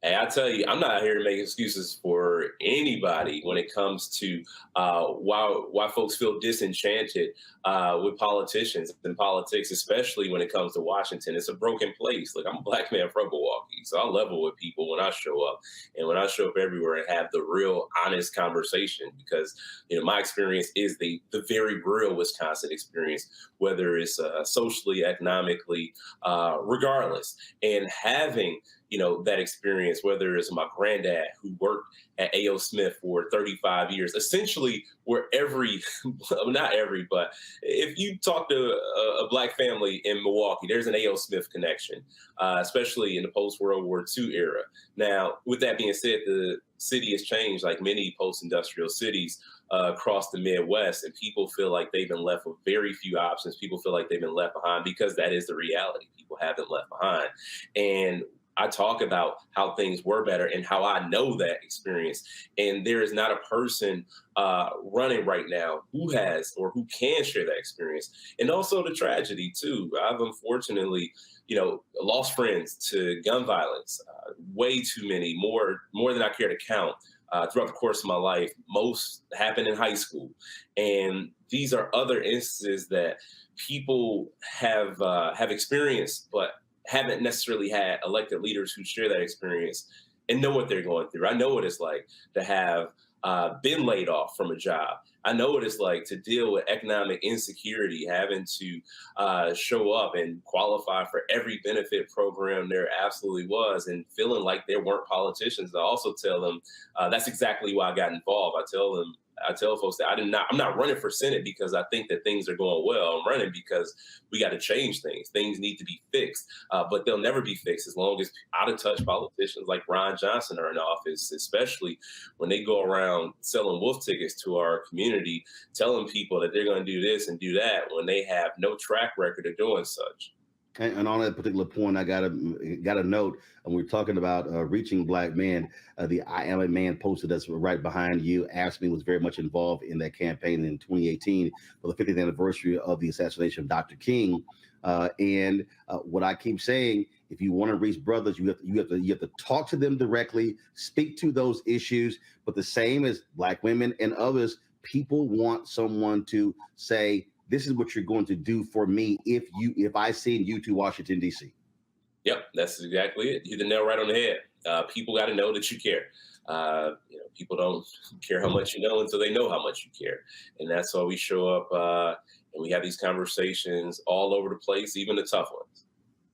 Hey, I tell you, I'm not here to make excuses for anybody when it comes to why folks feel disenchanted with politicians and politics, especially when it comes to Washington. It's a broken place. Look, I'm a black man from Milwaukee, so I level with people when I show up, and when I show up everywhere and have the real, honest conversation, because my experience is the very real Wisconsin experience, whether it's socially, economically, regardless, and having that experience, whether it's my granddad who worked at A.O. Smith for 35 years, essentially where not every, but if you talk to a black family in Milwaukee, there's an A.O. Smith connection, especially in the post-World War II era. Now, with that being said, the city has changed like many post-industrial cities across the Midwest, and people feel like they've been left with very few options. People feel like they've been left behind because that is the reality. People have been left behind. And I talk about how things were better and how I know that experience. And there is not a person running right now who has or who can share that experience. And also the tragedy, too. I've unfortunately, lost friends to gun violence, way too many, more than I care to count. Throughout the course of my life. Most happened in high school. And these are other instances that people have experienced, but haven't necessarily had elected leaders who share that experience and know what they're going through. I know what it's like to have been laid off from a job. I know what it's like to deal with economic insecurity, having to show up and qualify for every benefit program there absolutely was, and feeling like there weren't politicians. I also tell them that's exactly why I got involved. I tell folks that I'm not running for Senate because I think that things are going well. I'm running because we got to change things. Things need to be fixed, but they'll never be fixed as long as out of touch politicians like Ron Johnson are in office, especially when they go around selling wolf tickets to our community, telling people that they're going to do this and do that when they have no track record of doing such. And on that particular point, I got a note, and we're talking about reaching black men. The I Am a Man poster that's right behind you. AFSCME was very much involved in that campaign in 2018 for the 50th anniversary of the assassination of Dr. King. And what I keep saying, if you want to reach brothers, you have to talk to them directly, speak to those issues. But the same as black women and others, people want someone to say, this is what you're going to do for me if I send you to Washington, D.C. Yep, that's exactly it. You hit the nail right on the head. people got to know that you care. People don't care how much you know until they know how much you care. And that's why we show up and we have these conversations all over the place, even the tough ones.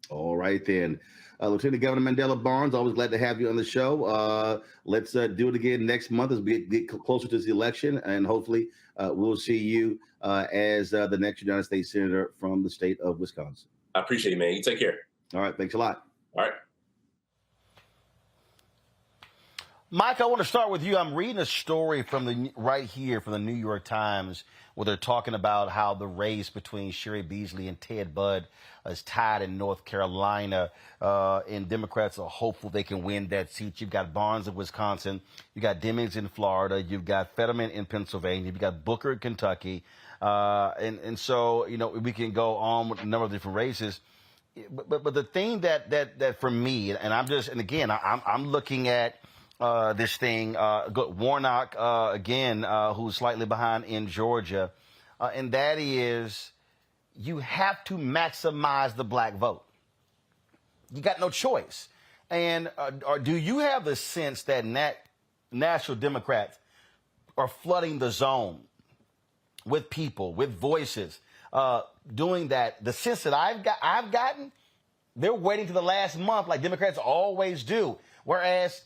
All right, then. Lieutenant Governor Mandela Barnes, always glad to have you on the show. Let's do it again next month as we get closer to the election, and hopefully we'll see you as the next United States Senator from the state of Wisconsin. I appreciate it, man. You take care. All right, thanks a lot. All right. Mike, I want to start with you. I'm reading a story from right here from the New York Times where they're talking about how the race between Sherry Beasley and Ted Budd is tied in North Carolina, and Democrats are hopeful they can win that seat. You've got Barnes in Wisconsin, you've got Demings in Florida, you've got Fetterman in Pennsylvania, you've got Booker in Kentucky, and so we can go on with a number of different races. But the thing that for me, and I'm looking at this thing, Warnock again, who's slightly behind in Georgia, and that is you have to maximize the black vote. You got no choice. And or do you have the sense that national Democrats are flooding the zone with people, with voices, doing that? The sense that I've gotten, they're waiting to the last month like Democrats always do. Whereas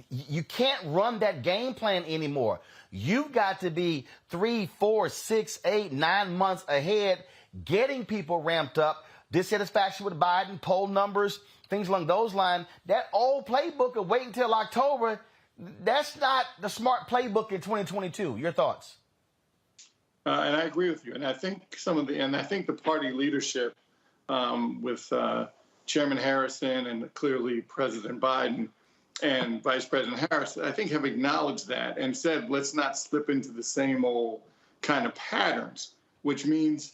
you can't run that game plan anymore. You've got to be 3, 4, 6, 8, 9 months ahead, getting people ramped up, dissatisfaction with Biden, poll numbers, things along those lines. That old playbook of waiting until October, that's not the smart playbook in 2022. Your thoughts? And I agree with you. And I think the party leadership with Chairman Harrison and clearly President Biden and Vice President Harris, I think have acknowledged that and said, let's not slip into the same old kind of patterns, which means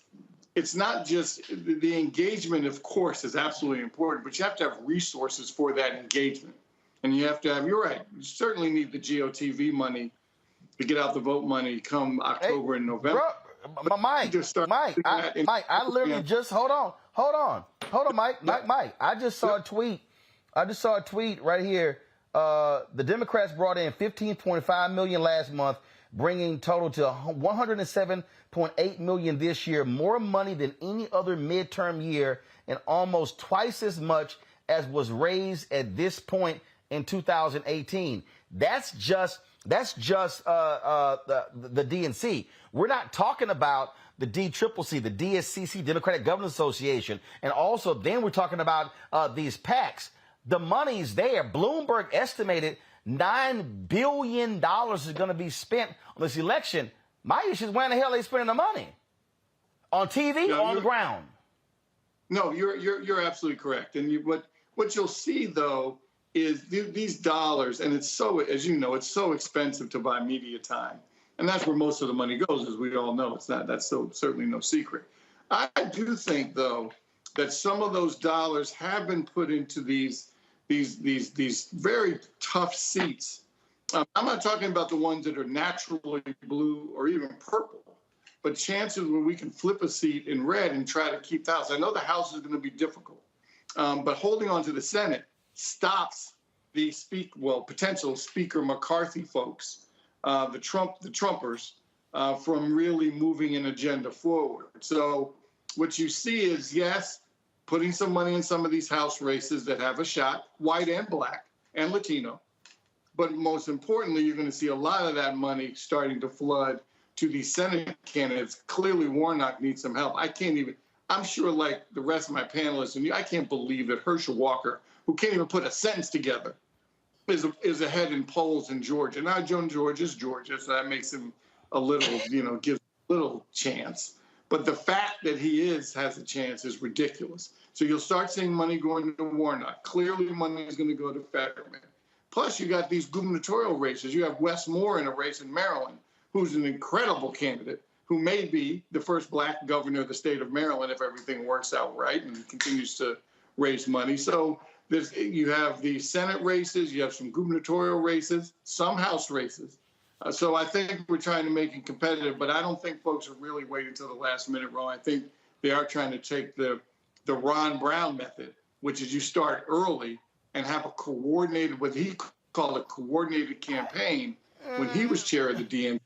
it's not just the engagement, of course, is absolutely important, but you have to have resources for that engagement. And you have to have, you're right, you certainly need the GOTV money to get out the vote money come October and November. Bro, Mike, I literally just, hold on, Mike. I just saw a tweet. Right here. The Democrats brought in $15.5 million last month, bringing total to $107.8 million this year, more money than any other midterm year, and almost twice as much as was raised at this point in 2018. That's just the DNC. We're not talking about the DCCC, the DSCC, Democratic Governors Association, and also then we're talking about these PACs. The money's there. Bloomberg estimated $9 billion is going to be spent on this election. My issue is where in the hell are they spending the money? On TV or on the ground? No, you're absolutely correct. And what you'll see though is these dollars, and it's so, as you know, it's so expensive to buy media time. And that's where most of the money goes, as we all know. That's certainly no secret. I do think, though, that some of those dollars have been put into these very tough seats. I'm not talking about the ones that are naturally blue or even purple, but chances where we can flip a seat in red and try to keep the House. I know the House is going to be difficult, but holding on to the Senate stops the potential Speaker McCarthy folks, the Trumpers, from really moving an agenda forward. So what you see is, yes, putting some money in some of these House races that have a shot, white and black and Latino. But most importantly, you're going to see a lot of that money starting to flood to these Senate candidates. Clearly, Warnock needs some help. I'm sure like the rest of my panelists, and I can't believe that Herschel Walker, who can't even put a sentence together, is ahead in polls in Georgia. Now, Georgia's Georgia, so that makes him a little, gives a little chance. But the fact that he has a chance is ridiculous. So you'll start seeing money going to Warnock. Clearly, money is going to go to Fetterman. Plus, you got these gubernatorial races. You have Wes Moore in a race in Maryland, who's an incredible candidate, who may be the first black governor of the state of Maryland if everything works out right and continues to raise money. So you have the Senate races, you have some gubernatorial races, some House races. So I think we're trying to make it competitive, but I don't think folks are really waiting until the last minute, Ron. I think they are trying to take the Ron Brown method, which is you start early and have a coordinated, what he called a coordinated campaign when he was chair of the DNC,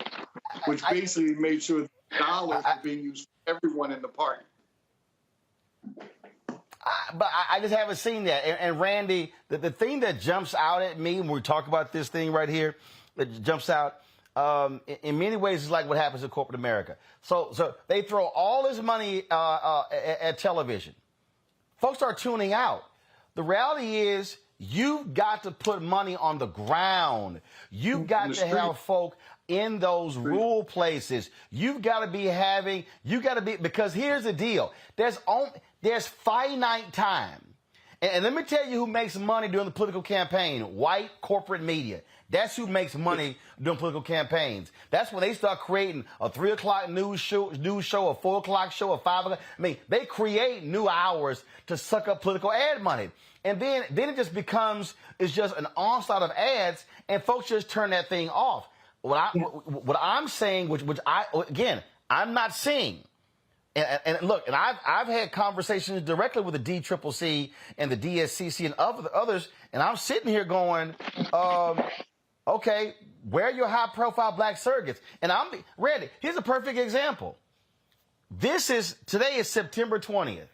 which basically made sure that dollars were being used for everyone in the party. But I just haven't seen that. And Randy, the thing that jumps out at me when we talk about this thing right here, that jumps out, in many ways is like what happens in corporate America. So they throw all this money at television. Folks are tuning out. The reality is you've got to put money on the ground. You've got to have folk in those rural places. You've got to be because here's the deal. There's finite time. And let me tell you who makes money during the political campaign. White corporate media. That's who makes money during political campaigns. That's when they start creating a 3 o'clock news show, a 4 o'clock show, a 5 o'clock. I mean, they create new hours to suck up political ad money. And then it just becomes, it's just an onslaught of ads, and folks just turn that thing off. What I'm saying, which I'm not seeing. And look, and I've had conversations directly with the DCCC and the DSCC and others, and I'm sitting here going, okay, where are your high-profile black surrogates? And Randy, here's a perfect example. Today is September 20th.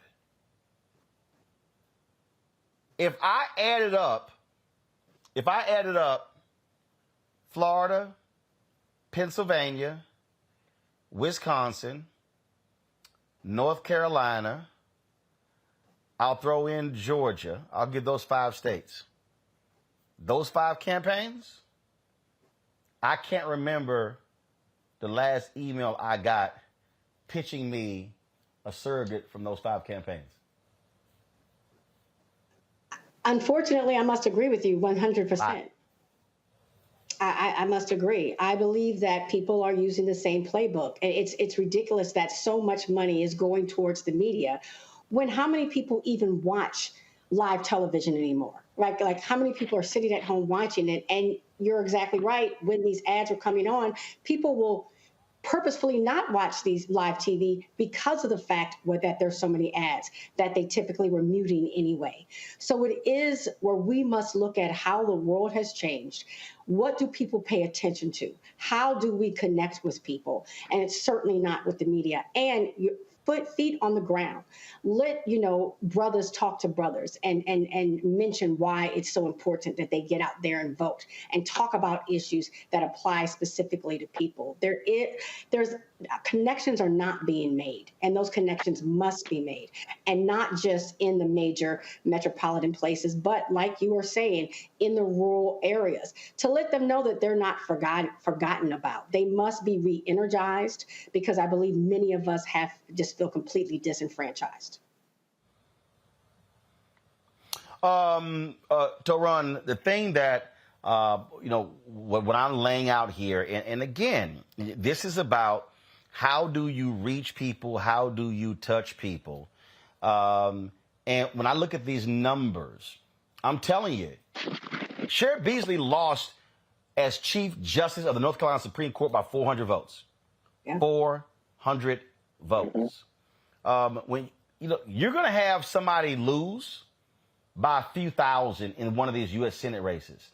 If I added up Florida, Pennsylvania, Wisconsin, North Carolina, I'll throw in Georgia. I'll give those 5 states. Those 5 campaigns, I can't remember the last email I got pitching me a surrogate from those 5 campaigns. Unfortunately, I must agree with you 100%. I must agree. I believe that people are using the same playbook. And it's ridiculous that so much money is going towards the media when how many people even watch live television anymore? Like how many people are sitting at home watching it? And you're exactly right. When these ads are coming on, people will purposefully not watch these live TV because of the fact that there's so many ads that they typically were muting anyway. So it is where we must look at how the world has changed. What do people pay attention to? How do we connect with people? And it's certainly not with the media. And feet on the ground. Let, brothers talk to brothers and mention why it's so important that they get out there and vote and talk about issues that apply specifically to people. There's connections are not being made, and those connections must be made, and not just in the major metropolitan places, but like you were saying, in the rural areas, to let them know that they're not forgotten about. They must be re-energized, because I believe many of us just feel completely disenfranchised. Toron, the thing that what I'm laying out here, and again, this is about how do you reach people, how do you touch people, and when I look at these numbers, I'm telling you, Sheriff Beasley lost as Chief Justice of the North Carolina Supreme Court by 400 votes. Yeah. 400 votes. When you're going to have somebody lose by a few thousand in one of these U.S. Senate races,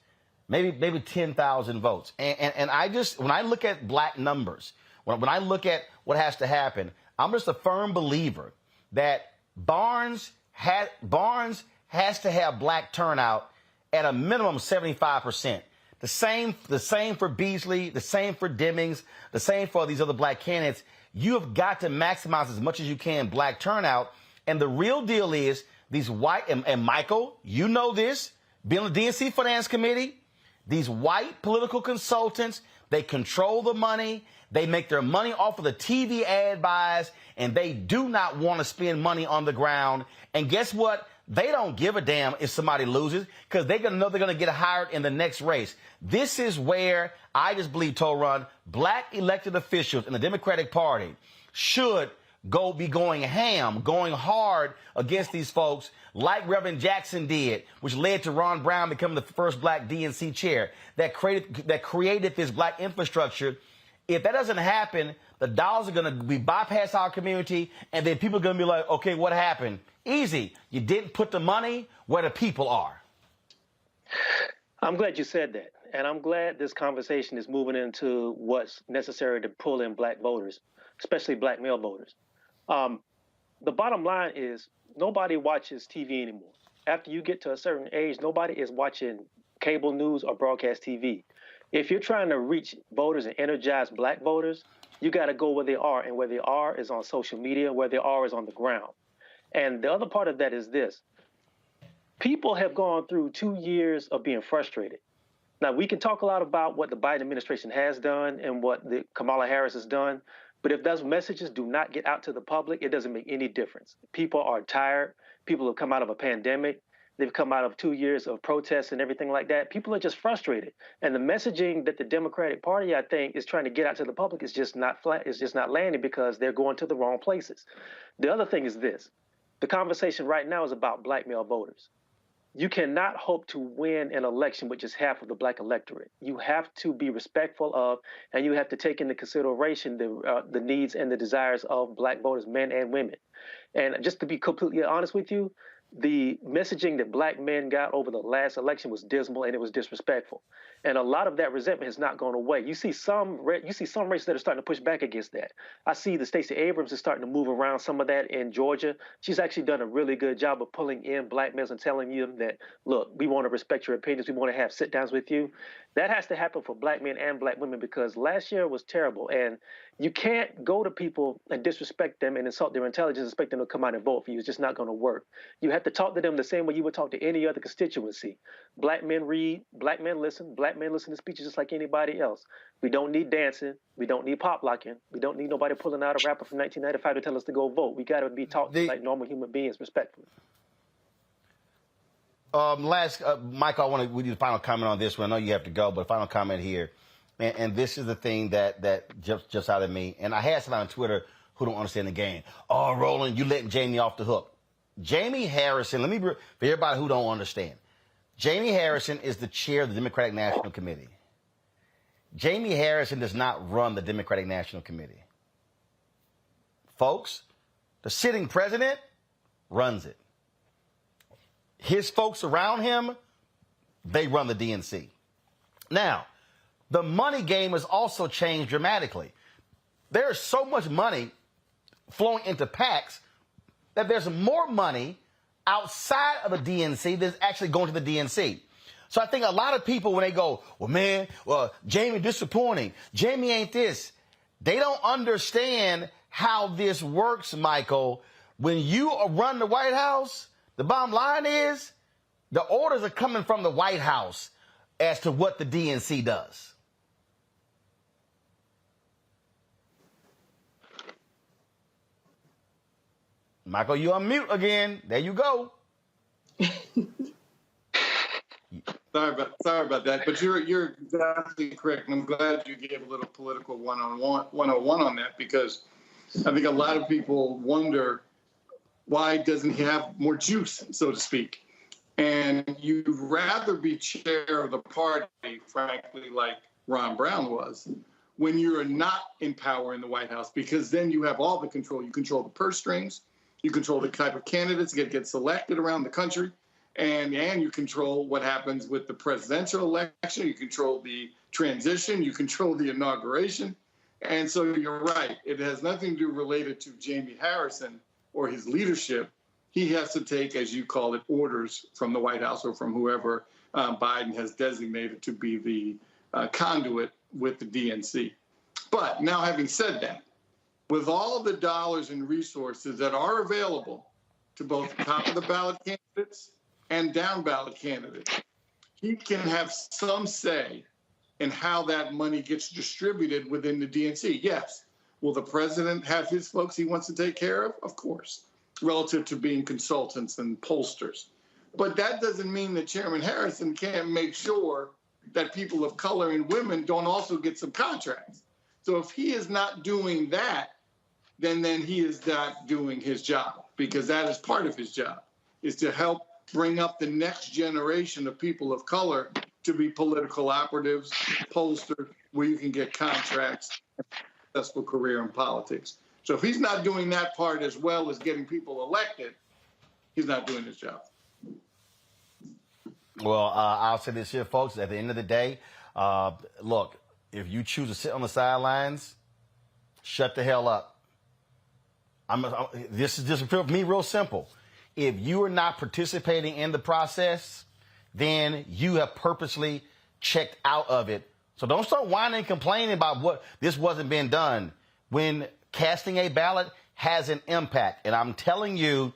maybe 10,000 votes. And when I look at black numbers, when I look at what has to happen, I'm just a firm believer that Barnes has to have black turnout at a minimum 75%. The same for Beasley, the same for Demings, the same for these other black candidates. You have got to maximize as much as you can black turnout. And the real deal is these white, and Michael, you know this, being on the DNC Finance Committee, these white political consultants, they control the money. They make their money off of the TV ad buys, and they do not want to spend money on the ground. And guess what? They don't give a damn if somebody loses, because they're going to know they're going to get hired in the next race. This is where I just believe, Toron, black elected officials in the Democratic Party should be going ham, going hard against these folks like Reverend Jackson did, which led to Ron Brown becoming the first black DNC chair that created this black infrastructure. If that doesn't happen, the dollars are going to be bypass our community, and then people are going to be like, okay, what happened? Easy. You didn't put the money where the people are. I'm glad you said that. And I'm glad this conversation is moving into what's necessary to pull in black voters, especially black male voters. The bottom line is nobody watches TV anymore. After you get to a certain age, nobody is watching cable news or broadcast TV. If you're trying to reach voters and energize black voters, you got to go where they are. And where they are is on social media, where they are is on the ground. And the other part of that is this. People have gone through 2 years of being frustrated. Now, we can talk a lot about what the Biden administration has done and what the Kamala Harris has done, but if those messages do not get out to the public, it doesn't make any difference. People are tired. People have come out of a pandemic. They've come out of 2 years of protests and everything like that. People are just frustrated. And the messaging that the Democratic Party, I think, is trying to get out to the public is just not flat. It's just not landing because they're going to the wrong places. The other thing is this. The conversation right now is about black male voters. You cannot hope to win an election with just half of the black electorate. You have to be respectful of, and you have to take into consideration the needs and the desires of black voters, men and women. And just to be completely honest with you, the messaging that black men got over the last election was dismal and it was disrespectful. And a lot of that resentment has not gone away. You see some races that are starting to push back against that. I see the Stacey Abrams is starting to move around some of that in Georgia. She's actually done a really good job of pulling in black males and telling them that, look, we want to respect your opinions. We want to have sit downs with you. That has to happen for black men and black women because last year was terrible. And you can't go to people and disrespect them and insult their intelligence and expect them to come out and vote for you. It's just not going to work. You have to talk to them the same way you would talk to any other constituency. Black men read, black men listen to speeches just like anybody else. We don't need dancing. We don't need pop locking. We don't need nobody pulling out a rapper from 1995 to tell us to go vote. We got to be taught like normal human beings, respectfully. Michael, we need a final comment on this one. I know you have to go, but a final comment here. And this is the thing that jumps out at me. And I had somebody on Twitter who don't understand the game. Oh, Roland, you letting Jamie off the hook. Jamie Harrison, for everybody who don't understand, Jamie Harrison is the chair of the Democratic National Committee. Jamie Harrison does not run the Democratic National Committee. Folks, the sitting president runs it. His folks around him, they run the DNC. Now, the money game has also changed dramatically. There's so much money flowing into PACs that there's more money outside of the DNC that's actually going to the DNC. So I think a lot of people, when they go, Jamie disappointing, Jamie ain't this, they don't understand how this works, Michael. When you run the White House, the bottom line is the orders are coming from the White House as to what the DNC does. Michael, you on mute again. There you go. Sorry about that, but you're exactly correct, and I'm glad you gave a little political 101 on that because I think a lot of people wonder why doesn't he have more juice, so to speak? And you'd rather be chair of the party, frankly, like Ron Brown was, when you're not in power in the White House, because then you have all the control. You control the purse strings. You control the type of candidates that get selected around the country, and you control what happens with the presidential election. You control the transition. You control the inauguration. And so you're right. It has nothing to do related to Jamie Harrison or his leadership. He has to take, as you call it, orders from the White House or from whoever Biden has designated to be the conduit with the DNC. But now, having said that, with all of the dollars and resources that are available to both top of the ballot candidates and down ballot candidates, he can have some say in how that money gets distributed within the DNC. Yes. Will the president have his folks he wants to take care of? Of course, relative to being consultants and pollsters. But that doesn't mean that Chairman Harrison can't make sure that people of color and women don't also get some contracts. So if he is not doing that, then he is not doing his job, because that is part of his job, is to help bring up the next generation of people of color to be political operatives, pollsters, where you can get contracts, successful career in politics. So if he's not doing that part as well as getting people elected, he's not doing his job. Well, I'll say this here, folks. At the end of the day, look, if you choose to sit on the sidelines, shut the hell up. This is just for me real simple. If you are not participating in the process, then you have purposely checked out of it. So don't start whining and complaining about what this wasn't being done. When casting a ballot has an impact, and I'm telling you,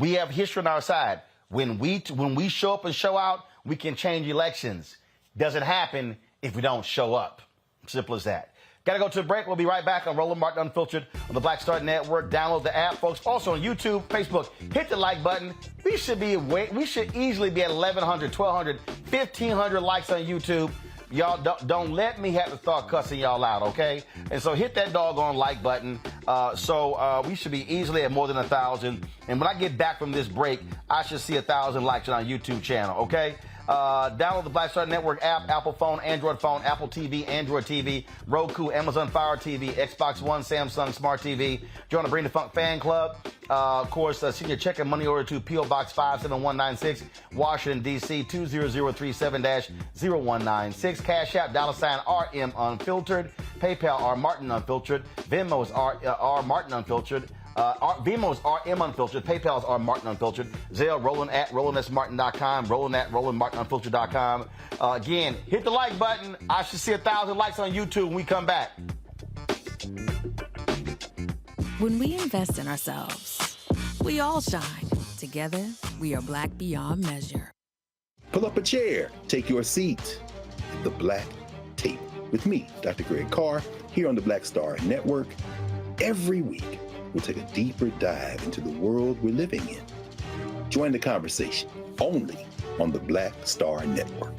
we have history on our side. When we show up and show out, we can change elections. Doesn't happen if we don't show up. Simple as that. Got to go to a break. We'll be right back on Roland Martin Unfiltered on the Black Star Network. Download the app, folks. Also on YouTube, Facebook. Hit the like button. We should easily be at 1,100, 1,200, 1,500 likes on YouTube. Y'all don't let me have to start cussing y'all out, okay? And so hit that doggone like button. So we should be easily at more than 1,000. And when I get back from this break, I should see 1,000 likes on our YouTube channel, okay? Download the Black Star Network app, Apple phone, Android phone, Apple TV, Android TV, Roku, Amazon Fire TV, Xbox One, Samsung Smart TV. Join the Bring the Funk fan club. Of course, send your check and money order to P.O. Box 57196, Washington, D.C. 20037-0196. Cash App, $RM Unfiltered. PayPal, R Martin Unfiltered. Venmo is R Martin Unfiltered. Venmo is RM Unfiltered. PayPal is R Martin Unfiltered. Zelle, Roland at RolandSMartin.com. Roland at RolandMartinUnfiltered.com. Again, hit the like button. I should see 1,000 likes on YouTube when we come back. When we invest in ourselves, we all shine. Together, we are black beyond measure. Pull up a chair. Take your seat. The Black Tape with me, Dr. Greg Carr, here on the Black Star Network. Every week, we'll take a deeper dive into the world we're living in. Join the conversation only on the Black Star Network.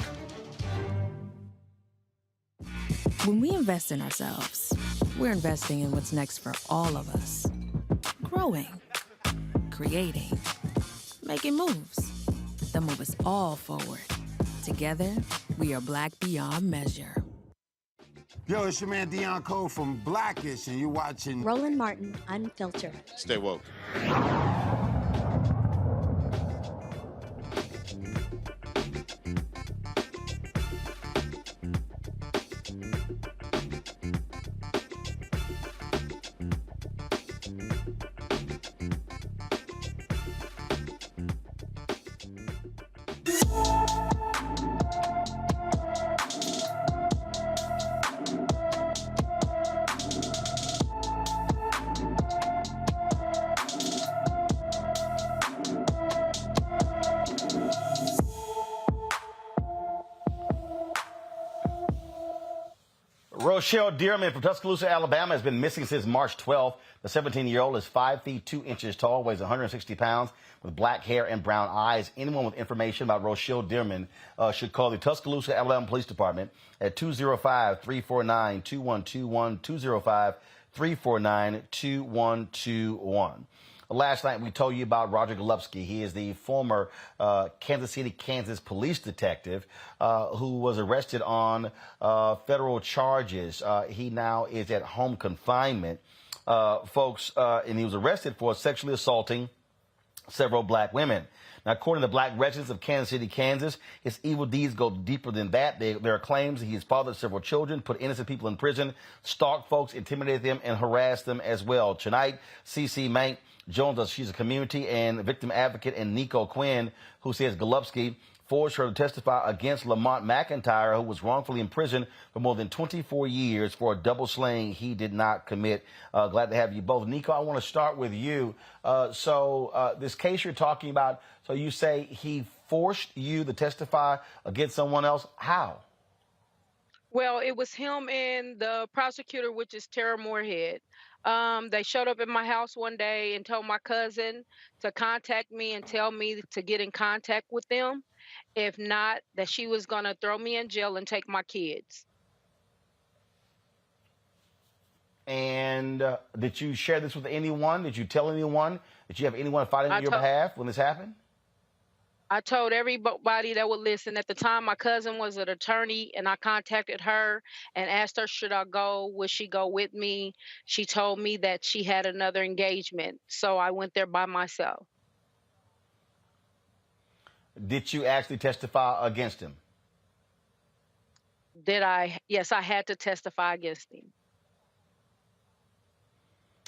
When we invest in ourselves, we're investing in what's next for all of us. Growing, creating, making moves that move us all forward. Together, we are black beyond measure. Yo, it's your man Deion Cole from Blackish, and you're watching Roland Martin Unfiltered. Stay woke. Rochelle Dearman from Tuscaloosa, Alabama, has been missing since March 12th. The 17-year-old is 5 feet 2 inches tall, weighs 160 pounds, with black hair and brown eyes. Anyone with information about Rochelle Dearman should call the Tuscaloosa, Alabama Police Department at 205-349-2121, 205-349-2121. Last night, we told you about Roger Golubski. He is the former Kansas City, Kansas police detective who was arrested on federal charges. He now is at home confinement, folks, and he was arrested for sexually assaulting several black women. Now, according to black residents of Kansas City, Kansas, his evil deeds go deeper than that. There are claims that he has fathered several children, put innocent people in prison, stalked folks, intimidated them, and harassed them as well. Tonight, CeCe Mank joins us. She's a community and victim advocate, and Nico Quinn, who says Golubski forced her to testify against Lamont McIntyre, who was wrongfully imprisoned for more than 24 years for a double slaying he did not commit. Glad to have you both. Nico, I want to start with you. So this case you're talking about, so you say he forced you to testify against someone else. How? Well, it was him and the prosecutor, which is Tara Moorhead. They showed up at my house one day and told my cousin to contact me and tell me to get in contact with them. If not, that she was going to throw me in jail and take my kids. And did you share this with anyone? Did you tell anyone? Did you have anyone fighting on your behalf when this happened? I told everybody that would listen. At the time, my cousin was an attorney, and I contacted her and asked her, should I go? Would she go with me? She told me that she had another engagement, so I went there by myself. Did you actually testify against him? Did I? Yes, I had to testify against him.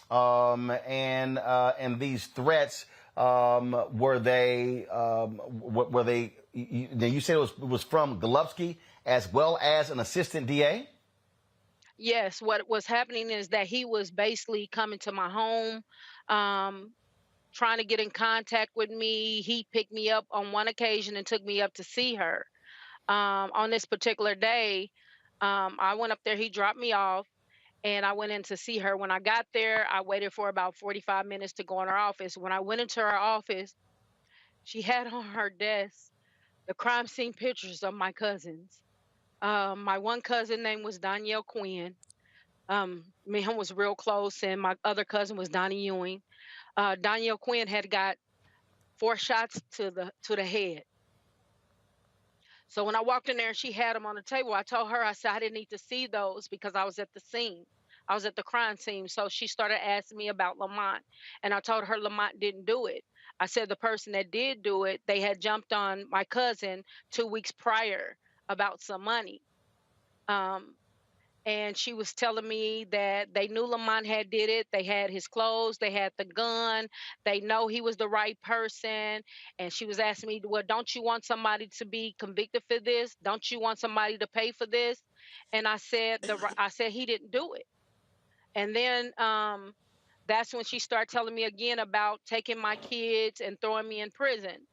And these threats, were they? You said it was from Golubski as well as an assistant DA. Yes, what was happening is that he was basically coming to my home, trying to get in contact with me. He picked me up on one occasion and took me up to see her. On this particular day, I went up there, he dropped me off, and I went in to see her. When I got there, I waited for about 45 minutes to go in her office. When I went into her office, she had on her desk the crime scene pictures of my cousins. My one cousin name was Danielle Quinn. Me and him was real close, and my other cousin was Donnie Ewing. Danielle Quinn had got 4 shots to the head. So when I walked in there and she had them on the table, I told her, I said, I didn't need to see those because I was at the scene. I was at the crime scene. So she started asking me about Lamont. And I told her Lamont didn't do it. I said the person that did do it, they had jumped on my cousin 2 weeks prior about some money. And she was telling me that they knew Lamont had did it. They had his clothes. They had the gun. They know he was the right person. And she was asking me, well, don't you want somebody to be convicted for this? Don't you want somebody to pay for this? And I said, he didn't do it. And then that's when she started telling me again about taking my kids and throwing me in prison.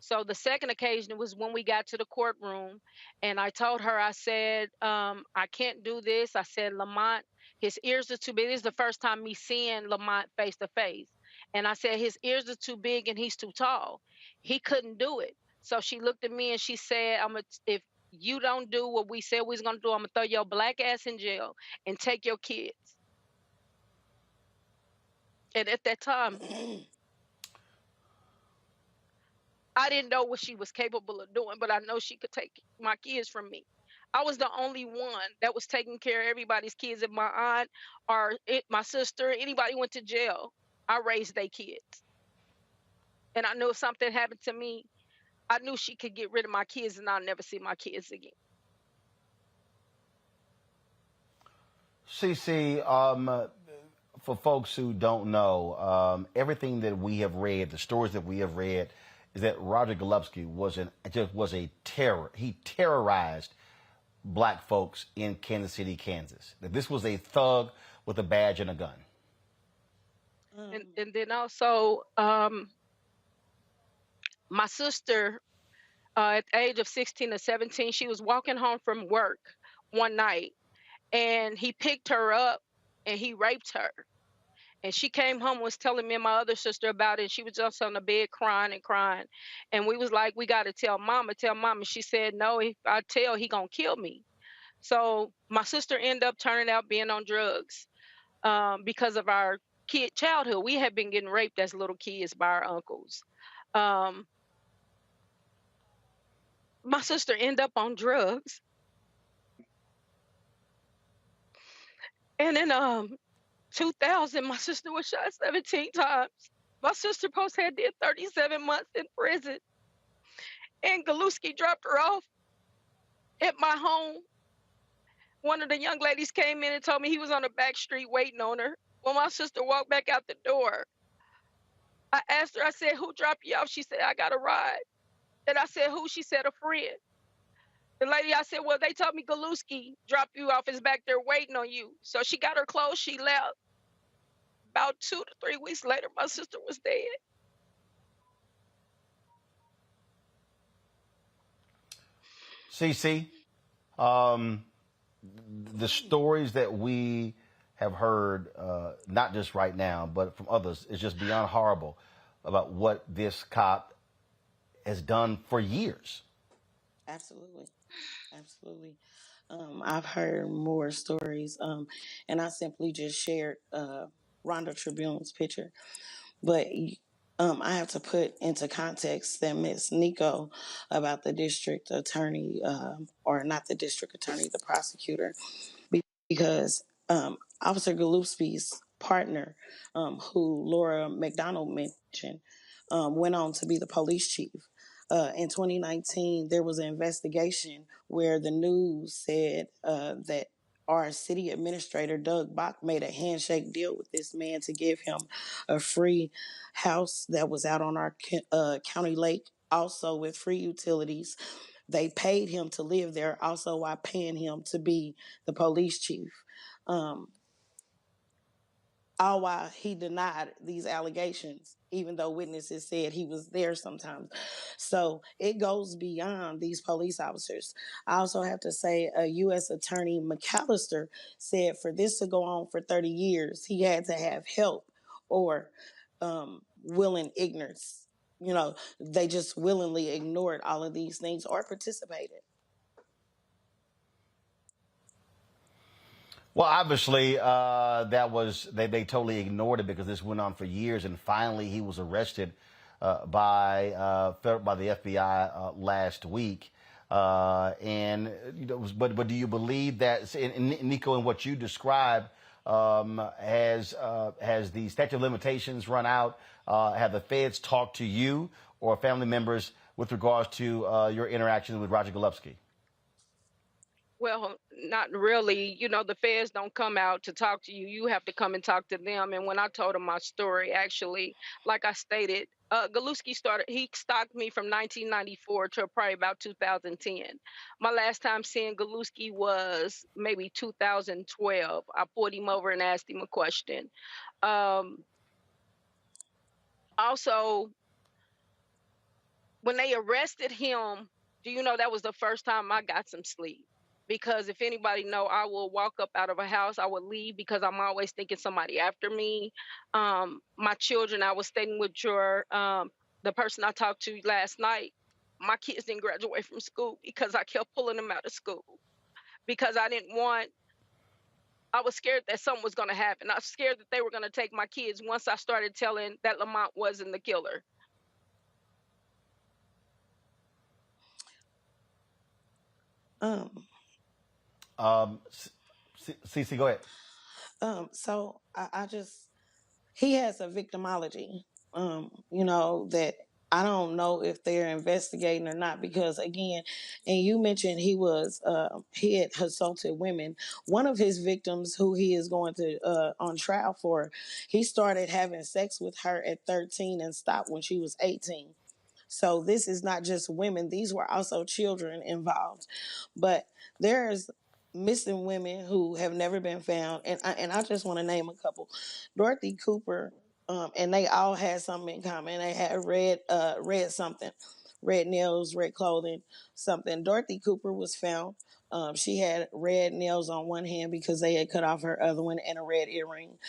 So the second occasion was when we got to the courtroom, and I told her, I said, I can't do this. I said, Lamont, his ears are too big. This is the first time me seeing Lamont face to face. And I said, his ears are too big and he's too tall. He couldn't do it. So she looked at me and she said, if you don't do what we said we was going to do, I'm going to throw your black ass in jail and take your kids. And at that time, I didn't know what she was capable of doing, but I know she could take my kids from me. I was the only one that was taking care of everybody's kids. If my aunt or my sister, anybody went to jail, I raised their kids. And I knew if something happened to me, I knew she could get rid of my kids and I'll never see my kids again. CC, for folks who don't know, everything that we have read, the stories that we have read, is that Roger Golubski was a terror. He terrorized black folks in Kansas City, Kansas. That this was a thug with a badge and a gun. And then also, my sister, at the age of 16 or 17, she was walking home from work one night, and he picked her up and he raped her. And she came home, was telling me and my other sister about it. She was just on the bed crying and crying. And we was like, we got to tell mama. She said, no, if I tell, he going to kill me. So my sister ended up turning out being on drugs because of our childhood. We had been getting raped as little kids by our uncles. My sister ended up on drugs. And in 2000, my sister was shot 17 times. My sister post had did 37 months in prison. And Golubski dropped her off at my home. One of the young ladies came in and told me he was on the back street waiting on her. When my sister walked back out the door, I asked her, I said, who dropped you off? She said, I got a ride. And I said, who? She said, a friend. The lady, I said, well, they told me Golubski dropped you off, is back there waiting on you. So she got her clothes, she left. About 2 to 3 weeks later, my sister was dead. CC, the stories that we have heard, not just right now, but from others, is just beyond horrible about what this cop has done for years. Absolutely. Absolutely. I've heard more stories, and I simply just shared Rhonda Tribune's picture. But I have to put into context that Ms. Nico about the district attorney, or not the district attorney, the prosecutor, because Officer Golubski's partner, who Laura McDonald mentioned, went on to be the police chief. in 2019, there was an investigation where the news said that our city administrator, Doug Bach, made a handshake deal with this man to give him a free house that was out on our county lake, also with free utilities. They paid him to live there, also while paying him to be the police chief. All while he denied these allegations, even though witnesses said he was there sometimes. So it goes beyond these police officers. I also have to say, U.S. Attorney McAllister said for this to go on for 30 years, he had to have help or willing ignorance. You know, they just willingly ignored all of these things or participated. Well, obviously, that was they totally ignored it because this went on for years, and finally he was arrested by the FBI last week. And you know, but do you believe that, Nico, in what you described, has the statute of limitations run out? Have the feds talked to you or family members with regards to your interaction with Roger Golubski? Well, not really. You know, the feds don't come out to talk to you. You have to come and talk to them. And when I told him my story, actually, like I stated, Golubski he stalked me from 1994 to probably about 2010. My last time seeing Golubski was maybe 2012. I pulled him over and asked him a question. Also, when they arrested him, do you know that was the first time I got some sleep? Because if anybody know, I will walk up out of a house, I will leave because I'm always thinking somebody after me. My children, I was staying with the person I talked to last night. My kids didn't graduate from school because I kept pulling them out of school because I was scared that something was going to happen. I was scared that they were going to take my kids once I started telling that Lamont wasn't the killer. Cece, go ahead. So he has a victimology, you know, that I don't know if they're investigating or not, because again, and you mentioned he had assaulted women. One of his victims, who he is going to on trial for, he started having sex with her at 13 and stopped when she was 18. So this is not just women; these were also children involved. But there's missing women who have never been found, and I just want to name a couple. Dorothy Cooper, and they all had something in common. They had red something, red nails, red clothing, something. Dorothy Cooper was found. She had red nails on one hand because they had cut off her other one, and a red earring.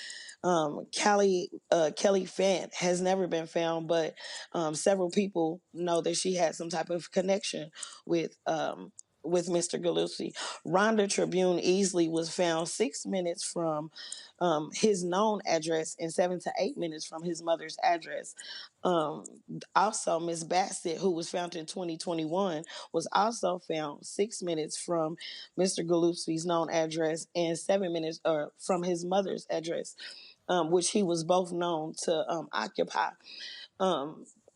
Kelly Fant has never been found, but several people know that she had some type of connection with Mr. Golubski. Rhonda Tribune Easley was found 6 minutes from his known address and 7 to 8 minutes from his mother's address. Also, Miss Bassett, who was found in 2021, was also found 6 minutes from Mr. Golubski's known address and 7 minutes from his mother's address, which he was both known to occupy.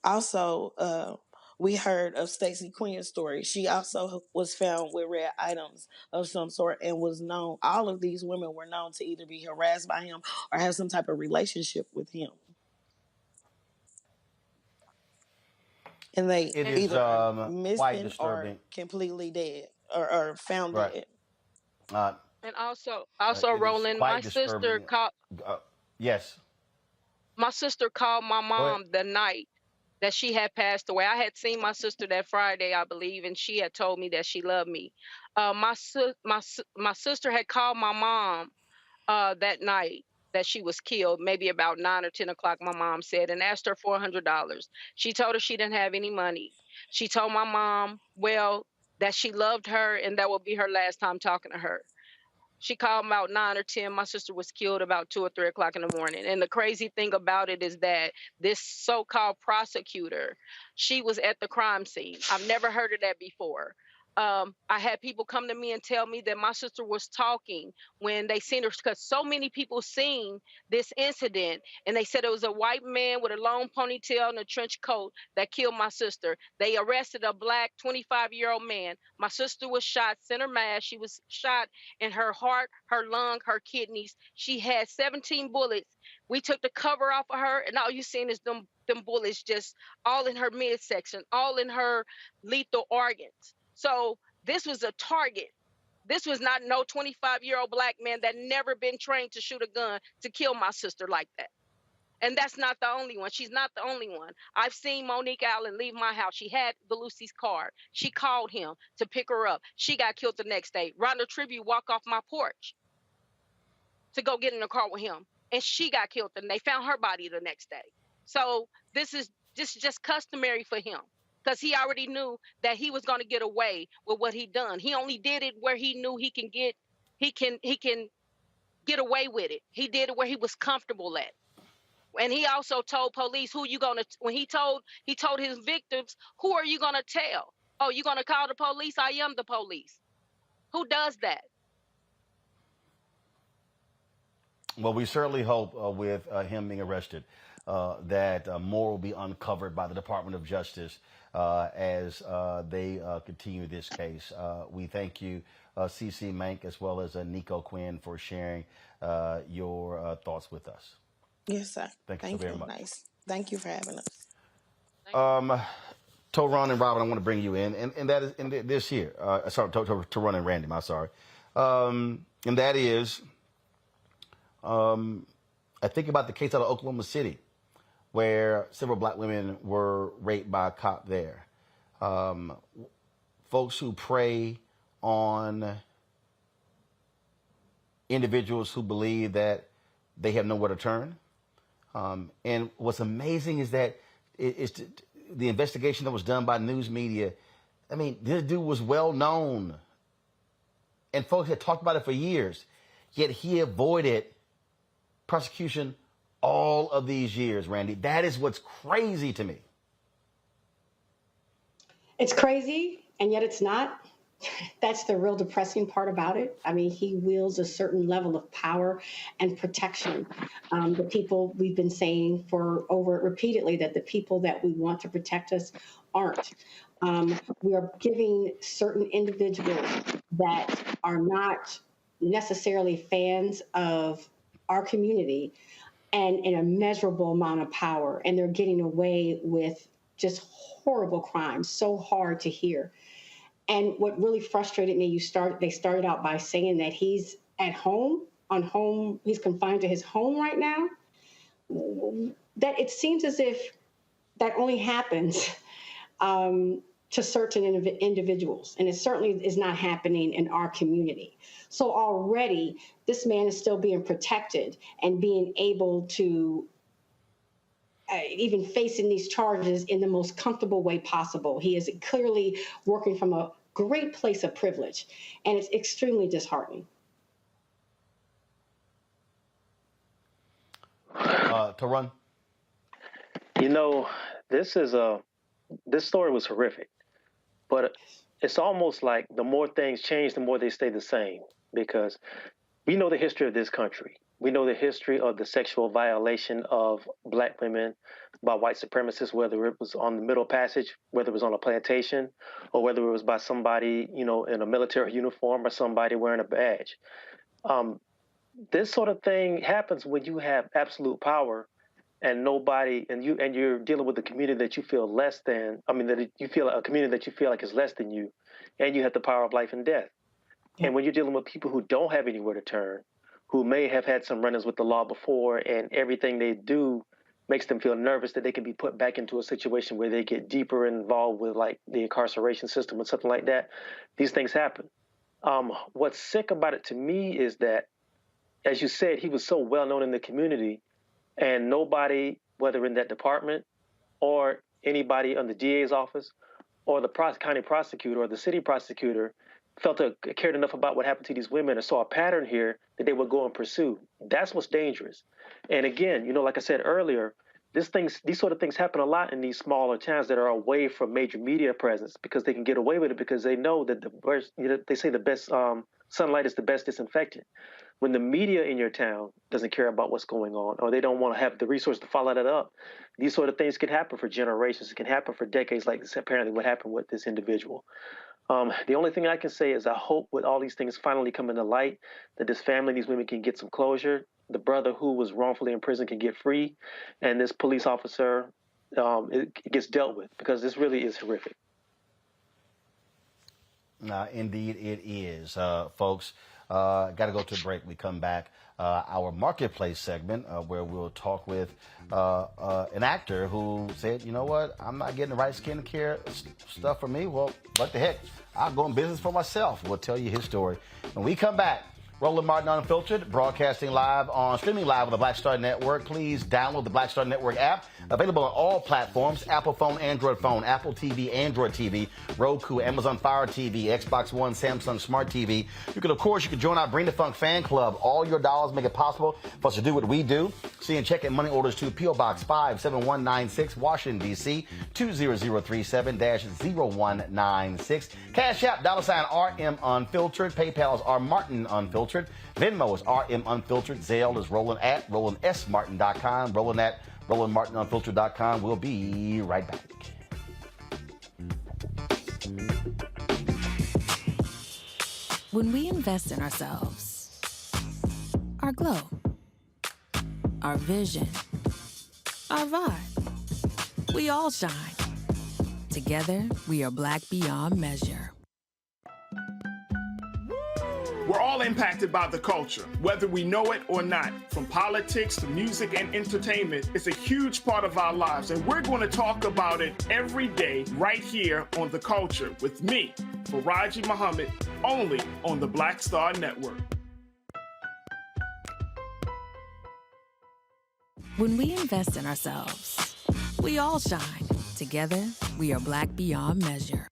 Also, we heard of Stacey Quinn's story. She also was found with red items of some sort and was known. All of these women were known to either be harassed by him or have some type of relationship with him. And they either missing or completely dead or found dead. And also, Roland, my sister called. Yes. My sister called my mom the night that she had passed away. I had seen my sister that Friday, I believe, and she had told me that she loved me. My sister had called my mom that night that she was killed, maybe about 9 or 10 o'clock, my mom said, and asked her for $100. She told her she didn't have any money. She told my mom, well, that she loved her and that would be her last time talking to her. She called about 9 or 10. My sister was killed about 2 or 3 o'clock in the morning. And the crazy thing about it is that this so-called prosecutor, she was at the crime scene. I've never heard of that before. I had people come to me and tell me that my sister was talking when they seen her, because so many people seen this incident, and they said it was a white man with a long ponytail and a trench coat that killed my sister. They arrested a black 25-year-old man. My sister was shot center mass. She was shot in her heart, her lung, her kidneys. She had 17 bullets. We took the cover off of her, and all you seen is them bullets just all in her midsection, all in her lethal organs. So this was a target. This was not no 25-year-old black man that never been trained to shoot a gun to kill my sister like that. And that's not the only one. She's not the only one. I've seen Monique Allen leave my house. She had Golubski's car. She called him to pick her up. She got killed the next day. Rhonda Tribute walked off my porch to go get in the car with him, and she got killed, and they found her body the next day. So this is just customary for him, because he already knew that he was going to get away with what he done. He only did it where he knew he can get away with it. He did it where he was comfortable at. And he also told police, who you going to, when he told his victims, who are you going to tell? Oh, you going to call the police? I am the police. Who does that? Well, we certainly hope with him being arrested that more will be uncovered by the Department of Justice as they continue this case. We thank you, CC Mank, as well as Nico Quinn, for sharing your thoughts with us. Yes, sir. Thank you so very much. Nice. Thank you for having us. Toron and Robin, I want to bring you in, and that is in this here. Sorry, Toron and Randy, I'm sorry. And that is, I think about the case out of Oklahoma City, where several black women were raped by a cop there. Folks who prey on individuals who believe that they have nowhere to turn. And what's amazing is that it's the investigation that was done by news media. I mean, this dude was well known, and folks had talked about it for years, yet he avoided prosecution all of these years, Randy. That is what's crazy to me. It's crazy, and yet it's not. That's the real depressing part about it. I mean, he wields a certain level of power and protection. The people, we've been saying for over repeatedly that the people that we want to protect us aren't. We are giving certain individuals that are not necessarily fans of our community and an immeasurable amount of power, and they're getting away with just horrible crimes, so hard to hear. And what really frustrated me, they started out by saying that he's at home, he's confined to his home right now. That it seems as if that only happens to certain individuals, and it certainly is not happening in our community. So already, this man is still being protected and being able to even facing these charges in the most comfortable way possible. He is clearly working from a great place of privilege, and it's extremely disheartening. To run. You know, this story was horrific, but it's almost like the more things change, the more they stay the same, because we know the history of this country. We know the history of the sexual violation of black women by white supremacists, whether it was on the Middle Passage, whether it was on a plantation, or whether it was by somebody, in a military uniform or somebody wearing a badge. This sort of thing happens when you have absolute power and you're dealing with a community that you feel less than. That you feel a community that you feel like is less than you, and you have the power of life and death. Yeah. And when you're dealing with people who don't have anywhere to turn, who may have had some run-ins with the law before, and everything they do makes them feel nervous that they can be put back into a situation where they get deeper involved with like the incarceration system or something like that. These things happen. What's sick about it to me is that, as you said, he was so well known in the community, and nobody, whether in that department or anybody on the DA's office or the county prosecutor or the city prosecutor, cared enough about what happened to these women and saw a pattern here that they would go and pursue. That's what's dangerous. And again, like I said earlier, these sort of things happen a lot in these smaller towns that are away from major media presence because they can get away with it because they know that they say the best sunlight is the best disinfectant. When the media in your town doesn't care about what's going on, or they don't want to have the resource to follow that up, these sort of things can happen for generations. It can happen for decades, like this, apparently what happened with this individual. The only thing I can say is I hope with all these things finally coming to light that this family, these women can get some closure. The brother who was wrongfully in prison can get free, and this police officer it gets dealt with because this really is horrific. Indeed, it is, folks. Got to go to a break. We come back. Our marketplace segment where we'll talk with an actor who said, you know what, I'm not getting the right skincare stuff for me. Well, what the heck? I'll go in business for myself. We'll tell you his story. When we come back, Roland Martin Unfiltered, streaming live on the Black Star Network. Please download the Black Star Network app. Available on all platforms: Apple phone, Android phone, Apple TV, Android TV, Roku, Amazon Fire TV, Xbox One, Samsung Smart TV. You can join our Bring the Funk fan club. All your dollars make it possible for us to do what we do. See and check in money orders to P.O. Box 57196, Washington, D.C. 20037-0196. Cash App, $RM Unfiltered. PayPal is R Martin Unfiltered. Venmo is RM Unfiltered. Zelle is Roland at RolandSMartin.com. Roland at RolandMartinUnfiltered.com. We'll be right back. When we invest in ourselves, our glow, our vision, our vibe, we all shine. Together, we are black beyond measure. We're all impacted by the culture, whether we know it or not. From politics to music and entertainment, it's a huge part of our lives, and we're going to talk about it every day right here on The Culture with me, Farajii Muhammad, only on the Black Star Network. When we invest in ourselves, we all shine. Together, we are black beyond measure.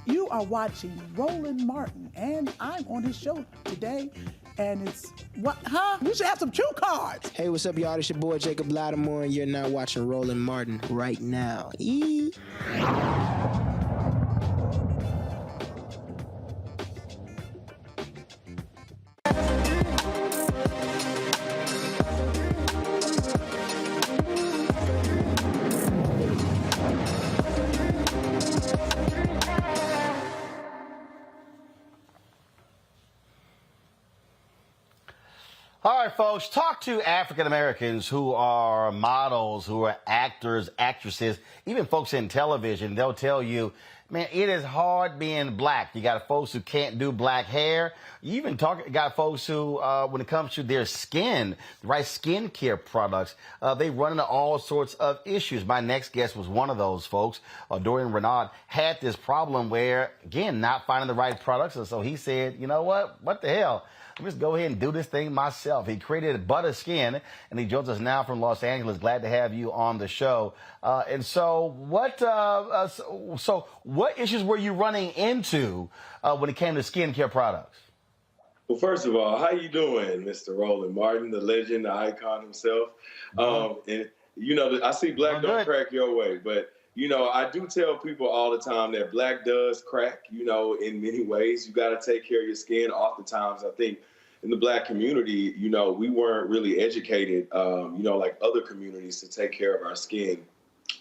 You are watching Roland Martin, and I'm on his show today, and it's, what, huh? We should have some cue cards. Hey, what's up, y'all? It's your boy, Jacob Lattimore, and you're now watching Roland Martin right now. All right, folks, talk to African Americans who are models, who are actors, actresses, even folks in television. They'll tell you, man, it is hard being black. You got folks who can't do black hair. You even got folks who, when it comes to their skin, the right skincare products, they run into all sorts of issues. My next guest was one of those folks. Dorian Renaud had this problem where, again, not finding the right products. And so he said, you know what the hell? Let me just go ahead and do this thing myself. He created Butter Skin, and he joins us now from Los Angeles. Glad to have you on the show. And so what issues were you running into when it came to skincare products? Well, first of all, how you doing, Mr. Roland Martin, the legend, the icon himself? And, you know, I see black don't crack your way, but, you know, I do tell people all the time that black does crack, you know, in many ways. You got to take care of your skin. Oftentimes, I think in the black community, you know, we weren't really educated, you know, like other communities to take care of our skin.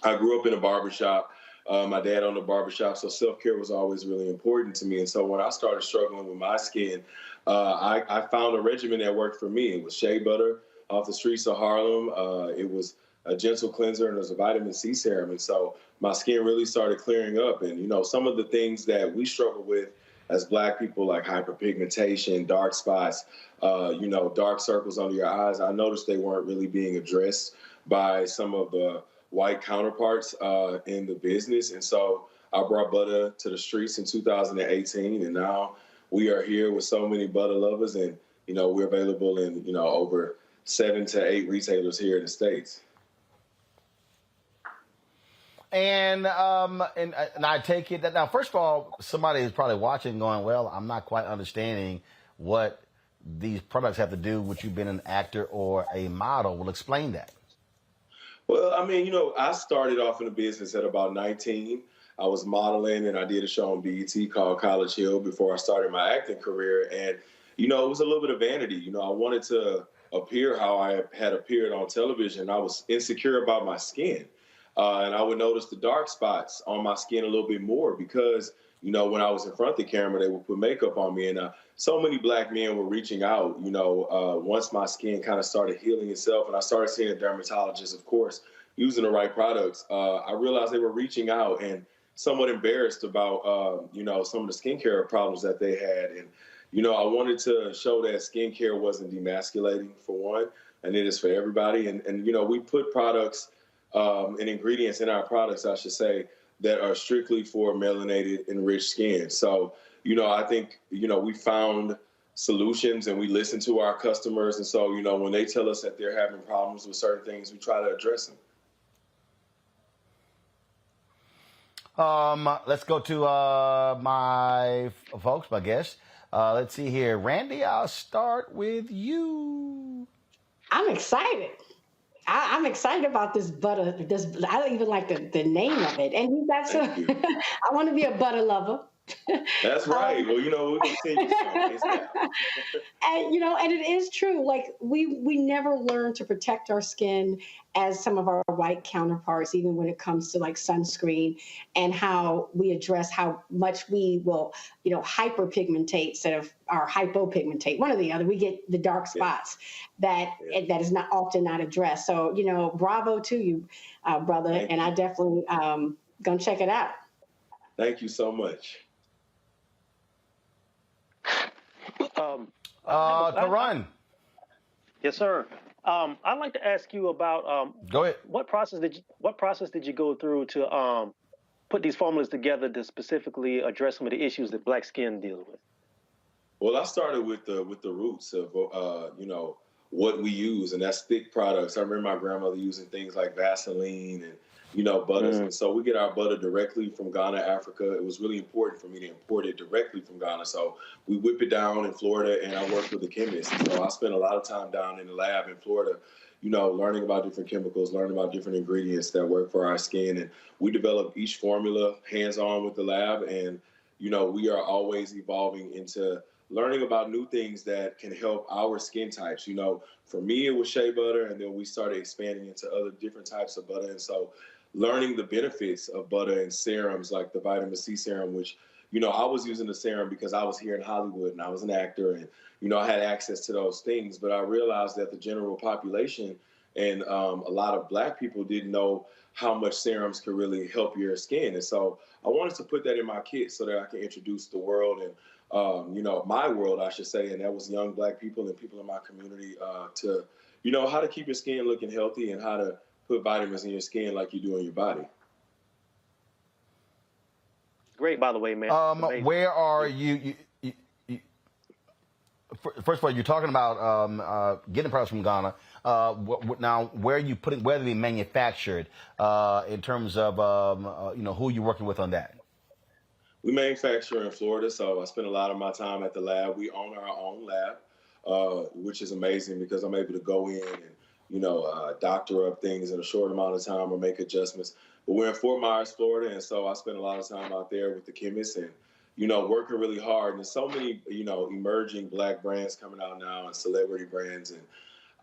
I grew up in a barbershop. My dad owned a barbershop, so self-care was always really important to me. And so when I started struggling with my skin, I found a regimen that worked for me. It was shea butter off the streets of Harlem. It was a gentle cleanser, and it was a vitamin C serum. And so my skin really started clearing up. And, you know, some of the things that we struggle with as black people, like hyperpigmentation, dark spots, you know, dark circles under your eyes, I noticed they weren't really being addressed by some of the white counterparts in the business. And so I brought butter to the streets in 2018, and now we are here with so many butter lovers, and, you know, we're available in, you know, over 7 to 8 retailers here in the States. And I take it that now, first of all, somebody is probably watching going, well, I'm not quite understanding what these products have to do with you being an actor or a model. Well, explain that. Well, I mean, I started off in the business at about 19. I was modeling, and I did a show on BET called College Hill before I started my acting career. And, it was a little bit of vanity. I wanted to appear how I had appeared on television. I was insecure about my skin. And I would notice the dark spots on my skin a little bit more because, when I was in front of the camera, they would put makeup on me. And so many black men were reaching out, once my skin kind of started healing itself. And I started seeing a dermatologist, of course, using the right products. I realized they were reaching out and somewhat embarrassed about, some of the skincare problems that they had. And, I wanted to show that skincare wasn't demasculating, for one, and it is for everybody. And we put products and ingredients in our products, I should say, that are strictly for melanated, enriched skin. So, I think, we found solutions and we listen to our customers. And so, when they tell us that they're having problems with certain things, we try to address them. Let's go to my folks, my guests. Let's see here. Randy, I'll start with you. I'm excited. I'm excited about this butter. I don't even like the name of it. And you got some. I want to be a butter lover. That's right. Well, we'll continue. And it is true. Like we never learn to protect our skin as some of our white counterparts, even when it comes to like sunscreen and how we address how much we will, hyperpigmentate instead of our hypopigmentate. One or the other. We get the dark spots that is not often not addressed. So, bravo to you, brother. And I definitely gonna check it out. Thank you so much. Karan. Yes, sir. I'd like to ask you about go ahead. What process did you go through to put these formulas together to specifically address some of the issues that black skin deals with? Well, I started with the roots of what we use, and that's thick products. I remember my grandmother using things like Vaseline and butters. And so we get our butter directly from Ghana, Africa. It was really important for me to import it directly from Ghana. So we whip it down in Florida, and I work with a chemist. And so I spent a lot of time down in the lab in Florida, learning about different chemicals, learning about different ingredients that work for our skin. And we develop each formula hands-on with the lab. And, we are always evolving into learning about new things that can help our skin types. For me, it was shea butter, and then we started expanding into other different types of butter. And so learning the benefits of butter and serums like the vitamin C serum, which, I was using the serum because I was here in Hollywood and I was an actor and, I had access to those things. But I realized that the general population and a lot of black people didn't know how much serums could really help your skin. And so I wanted to put that in my kit so that I can introduce the world and, my world, I should say, and that was young black people and people in my community to, how to keep your skin looking healthy and how to put vitamins in your skin like you do in your body. Great, by the way, man. Where are you? First of all, you're talking about getting products from Ghana. Now, where are you putting? Where are they manufactured? In terms of who you're working with on that. We manufacture in Florida, so I spend a lot of my time at the lab. We own our own lab, which is amazing because I'm able to go in and doctor up things in a short amount of time or make adjustments. But we're in Fort Myers, Florida, and so I spend a lot of time out there with the chemists and, working really hard. And there's so many, emerging black brands coming out now and celebrity brands. And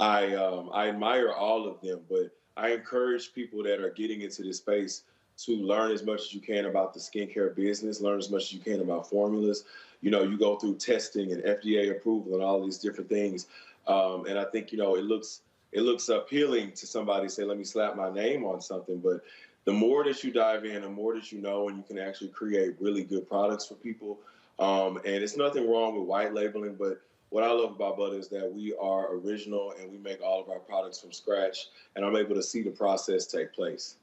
I admire all of them, but I encourage people that are getting into this space to learn as much as you can about the skincare business, learn as much as you can about formulas. You go through testing and FDA approval and all these different things. And I think, it looks appealing to somebody say, let me slap my name on something. But the more that you dive in, the more that you know, and you can actually create really good products for people. And it's nothing wrong with white labeling, but what I love about butter is that we are original and we make all of our products from scratch. And I'm able to see the process take place.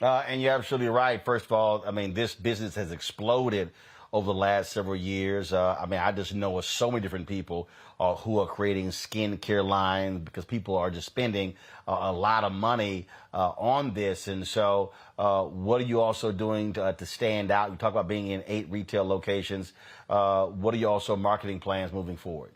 And you're absolutely right. First of all, I mean, this business has exploded over the last several years. I mean, I just know of so many different people who are creating skincare lines because people are just spending a lot of money on this. And so what are you also doing to stand out? You talk about being in 8 retail locations. What are your also marketing plans moving forward?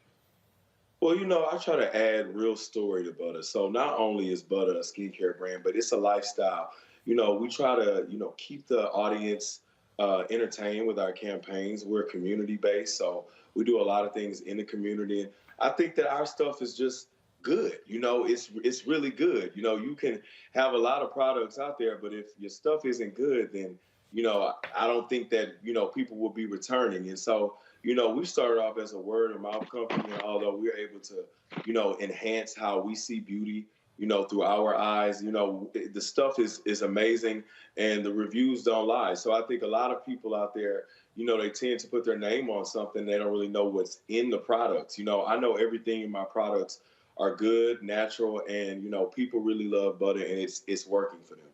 Well, you know, I try to add real story to butter. So not only is butter a skincare brand, but it's a lifestyle. You know, we try to, you know, keep the audience entertained with our campaigns. We're community-based, so we do a lot of things in the community. And I think that our stuff is just good. You know, it's really good. You know, you can have a lot of products out there, but if your stuff isn't good, then, you know, I don't think that, you know, people will be returning. And so, you know, we started off as a word of mouth company, and although we're able to, you know, enhance how we see beauty, you know, through our eyes, you know, the stuff is amazing and the reviews don't lie. So I think a lot of people out there, you know, they tend to put their name on something. They don't really know what's in the products. You know, I know everything in my products are good, natural, and, you know, people really love butter, and it's working for them.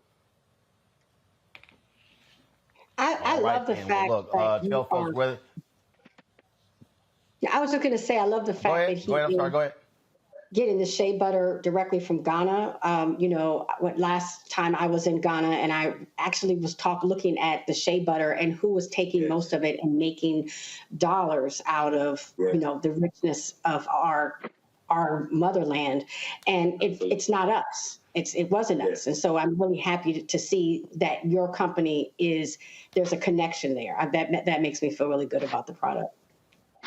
I love the fact that tell folks whether. Yeah, I was just going to say, I love the fact that he go ahead. Getting the shea butter directly from Ghana. You know, last time I was in Ghana, and I actually was looking at the shea butter and who was taking most of it and making dollars out of, you know, the richness of our motherland. And it's not us. It wasn't us. And so I'm really happy to see that your company there's a connection there. That makes me feel really good about the product.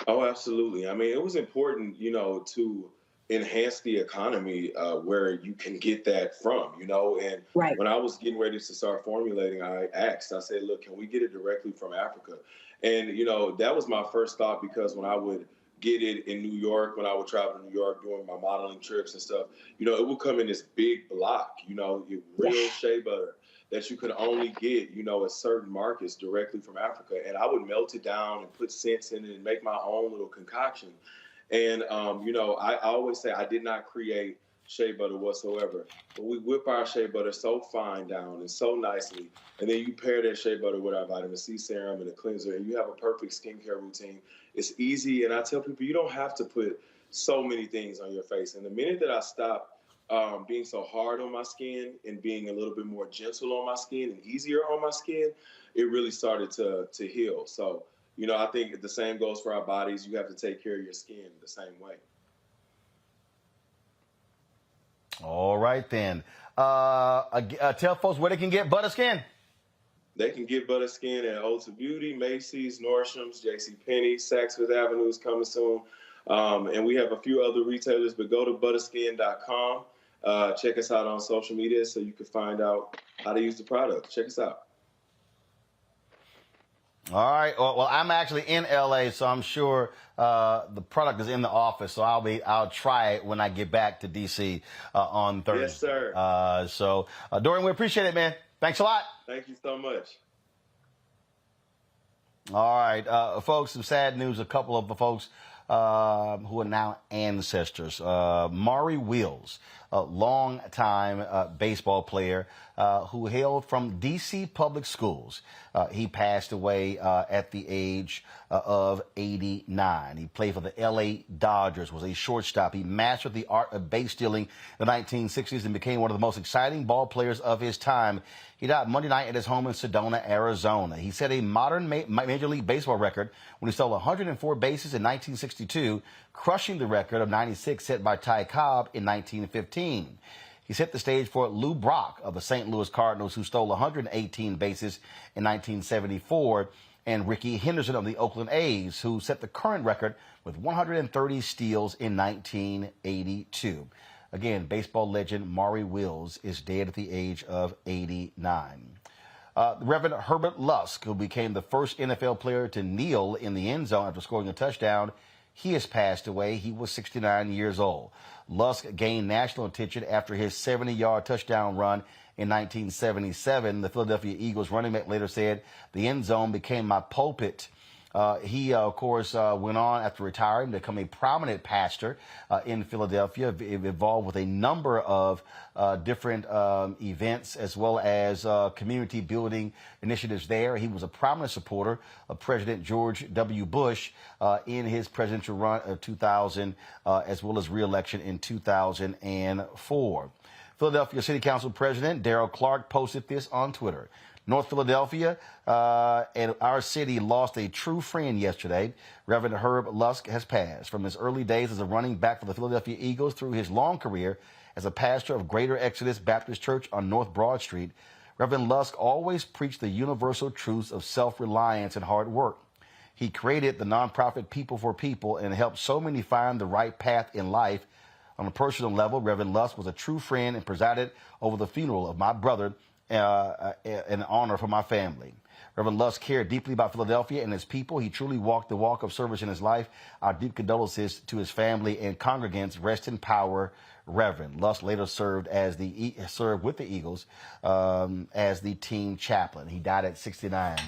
Oh, absolutely. I mean, it was important, you know, to enhance the economy where you can get that from, you know. And when I was getting ready to start formulating, I said, look, can we get it directly from Africa? And, you know, that was my first thought, because when I would get it in New York, when I would travel to New York doing my modeling trips and stuff, you know, it would come in this big block, you know, real shea butter that you could only get, you know, at certain markets directly from Africa. And I would melt it down and put scents in it and make my own little concoction. And, you know, I always say I did not create shea butter whatsoever, but we whip our shea butter so fine down and so nicely. And then you pair that shea butter with our vitamin C serum and a cleanser, and you have a perfect skincare routine. It's easy. And I tell people, you don't have to put so many things on your face. And the minute that I stopped being so hard on my skin and being a little bit more gentle on my skin and easier on my skin, it really started to heal. So, you know, I think the same goes for our bodies. You have to take care of your skin the same way. All right, then. Tell folks where they can get butter skin. They can get butter skin at Ulta Beauty, Macy's, Nordstrom's, JCPenney, Saks Fifth Avenue is coming soon. And we have a few other retailers, but go to butterskin.com. Check us out on social media so you can find out how to use the product. Check us out. All right. Well, I'm actually in LA, so I'm sure the product is in the office. So I'll try it when I get back to DC on Thursday. Yes, sir. So Dorian, we appreciate it, man. Thanks a lot. Thank you so much. All right, folks. Some sad news. A couple of the folks who are now ancestors. Maury Wills, a long-time baseball player who hailed from D.C. public schools. He passed away at the age of 89. He played for the L.A. Dodgers, was a shortstop. He mastered the art of base stealing in the 1960s and became one of the most exciting ball players of his time. He died Monday night at his home in Sedona, Arizona. He set a modern Major League Baseball record when he stole 104 bases in 1962, crushing the record of 96 set by Ty Cobb in 1915. He set the stage for Lou Brock of the St. Louis Cardinals, who stole 118 bases in 1974, and Ricky Henderson of the Oakland A's, who set the current record with 130 steals in 1982. Again, baseball legend Maury Wills is dead at the age of 89. Reverend Herbert Lusk, who became the first NFL player to kneel in the end zone after scoring a touchdown, he has passed away. He was 69 years old. Lusk gained national attention after his 70-yard touchdown run in 1977. The Philadelphia Eagles running back later said, "The end zone became my pulpit. He, of course, went on after retiring to become a prominent pastor in Philadelphia, involved with a number of different events as well as community building initiatives there. He was a prominent supporter of President George W. Bush in his presidential run of 2000, as well as re-election in 2004. Philadelphia City Council President Darrell Clark posted this on Twitter. North Philadelphia and our city lost a true friend yesterday. Reverend Herb Lusk has passed. From his early days as a running back for the Philadelphia Eagles through his long career as a pastor of Greater Exodus Baptist Church on North Broad Street, Reverend Lusk always preached the universal truths of self-reliance and hard work. He created the nonprofit People for People and helped so many find the right path in life. On a personal level, Reverend Lusk was a true friend and presided over the funeral of my brother, an honor for my family. Reverend Lusk cared deeply about Philadelphia and its people. He truly walked the walk of service in his life. Our deep condolences to his family and congregants. Rest in power, Reverend. Lusk later served with the Eagles as the team chaplain. He died at 69.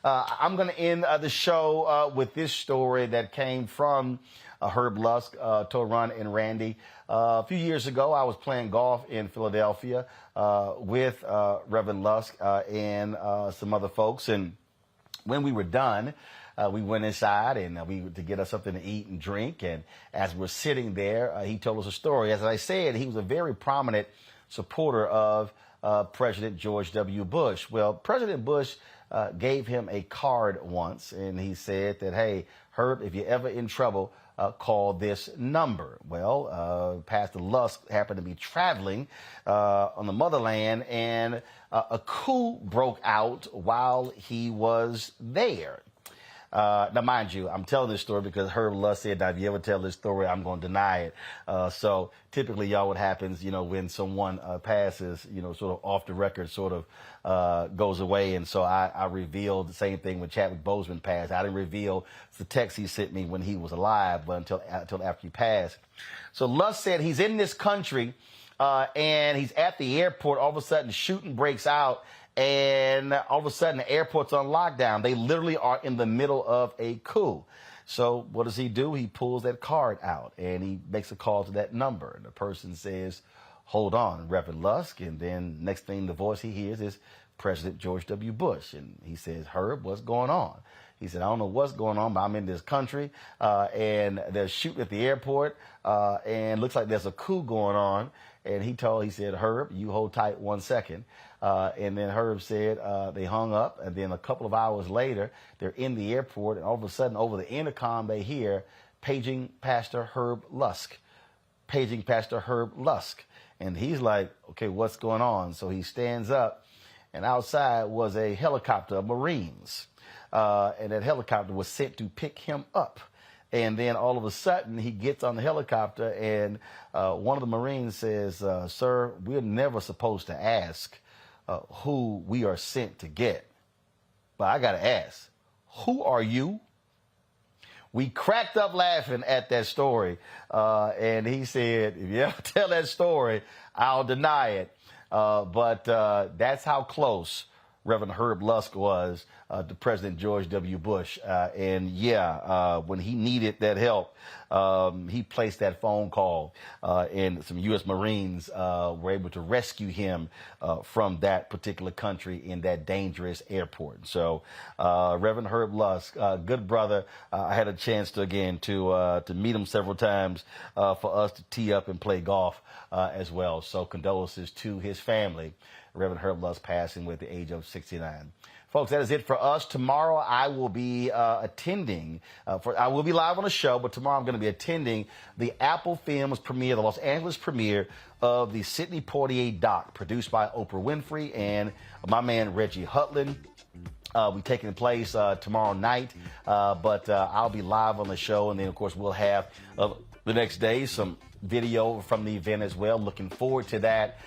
I'm going to end the show with this story that came from Herb Lusk, Toran and Randy. A few years ago, I was playing golf in Philadelphia with Reverend Lusk and some other folks. And when we were done, we went inside and to get us something to eat and drink. And as we're sitting there, he told us a story. As I said, he was a very prominent supporter of President George W. Bush. Well, President Bush gave him a card once, and he said that, hey, Herb, if you're ever in trouble, call this number. Well, Pastor Lusk happened to be traveling on the motherland, and a coup broke out while he was there. Now, mind you, I'm telling this story because Herb Lusk said, now, if you ever tell this story, I'm going to deny it. So typically, y'all, what happens, when someone passes, sort of off the record, sort of goes away. And so I revealed the same thing when Chadwick Boseman passed. I didn't reveal the text he sent me when he was alive, but until after he passed. So Lusk said he's in this country and he's at the airport. All of a sudden, shooting breaks out. And all of a sudden, the airport's on lockdown. They literally are in the middle of a coup. So what does he do? He pulls that card out, and he makes a call to that number. And the person says, hold on, Reverend Lusk. And then next thing, the voice he hears is President George W. Bush. And he says, Herb, what's going on? He said, I don't know what's going on, but I'm in this country, and they're shooting at the airport, and looks like there's a coup going on. And he said, Herb, you hold tight 1 second. And then Herb said they hung up. And then a couple of hours later, they're in the airport. And all of a sudden, over the intercom, they hear paging Pastor Herb Lusk. Paging Pastor Herb Lusk. And he's like, okay, what's going on? So he stands up. And outside was a helicopter of Marines. And that helicopter was sent to pick him up. And then all of a sudden, he gets on the helicopter, and one of the Marines says, sir, we're never supposed to ask who we are sent to get. But I got to ask, who are you? We cracked up laughing at that story. And he said, if you ever tell that story, I'll deny it. But that's how close Reverend Herb Lusk was to President George W. Bush. When he needed that help, he placed that phone call, and some U.S. Marines were able to rescue him from that particular country in that dangerous airport. So Reverend Herb Lusk, good brother. I had a chance to meet him several times for us to tee up and play golf as well. So condolences to his family. Reverend Herb Lusk passing with the age of 69. Folks, that is it for us. Tomorrow I will be attending, I will be live on the show, but tomorrow I'm going to be attending the Apple Films premiere, the Los Angeles premiere of the Sidney Poitier doc, produced by Oprah Winfrey and my man Reggie Hutland. Be taking place tomorrow night, but I'll be live on the show, and then of course we'll have the next day some video from the event as well. Looking forward to that.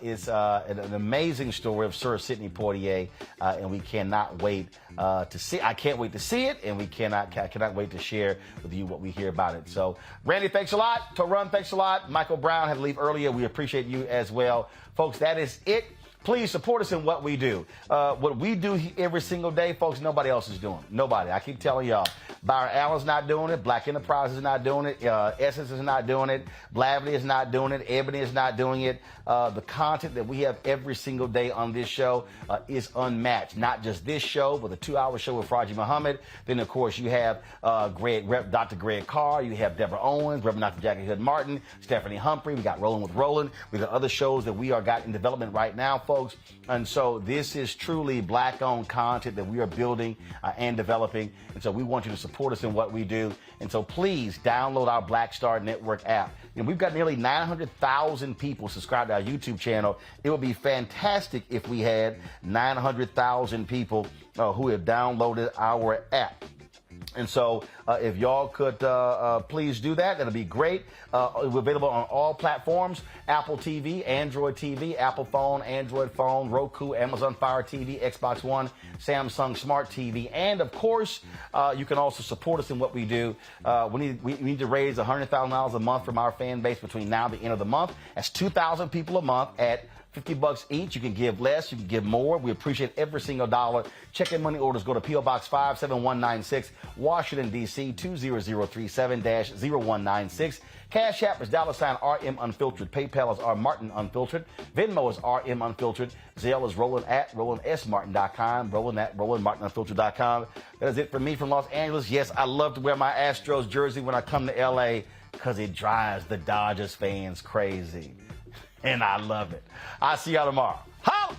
It's an amazing story of Sir Sidney Poitier, and we cannot wait to see. I can't wait to see it, and we cannot wait to share with you what we hear about it. So, Randy, thanks a lot. Toran, thanks a lot. Michael Brown had to leave earlier. We appreciate you as well, folks. That is it please support us in what we do. What we do every single day, folks, nobody else is doing. Nobody. I keep telling y'all. Byron Allen's not doing it. Black Enterprise is not doing it. Essence is not doing it. Blavity is not doing it. Ebony is not doing it. The content that we have every single day on this show is unmatched. Not just this show, but the 2-hour show with Farajii Muhammad. Then, of course, you have Dr. Greg Carr. You have Deborah Owens, Reverend Dr. Jackie Hood Martin, Stephanie Humphrey. We got Rolling with Roland. We got other shows that we are got in development right now, folks. And so this is truly Black-owned content that we are building and developing. And so we want you to support us in what we do. And so please download our Black Star Network app. You know, we've got nearly 900,000 people subscribed to our YouTube channel. It would be fantastic if we had 900,000 people who have downloaded our app. And so if y'all could please do that, that'll be great. We're available on all platforms: Apple TV, Android TV, Apple phone, Android phone, Roku, Amazon Fire TV, Xbox One, Samsung Smart TV. And, of course, you can also support us in what we do. We need to raise $100,000 a month from our fan base between now and the end of the month. That's 2,000 people a month at $50 each. You can give less, you can give more. We appreciate every single dollar. Check and money orders go to P.O. Box 57196, Washington, D.C. 20037-0196. Cash App is $RM Unfiltered. PayPal is R Martin Unfiltered. Venmo is RM Unfiltered. Zelle is Roland@RolandSMartin.com. Roland@RolandMartinUnfiltered.com. That is it for me from Los Angeles. Yes, I love to wear my Astros jersey when I come to L.A. because it drives the Dodgers fans crazy. And I love it. I'll see y'all tomorrow. Holla!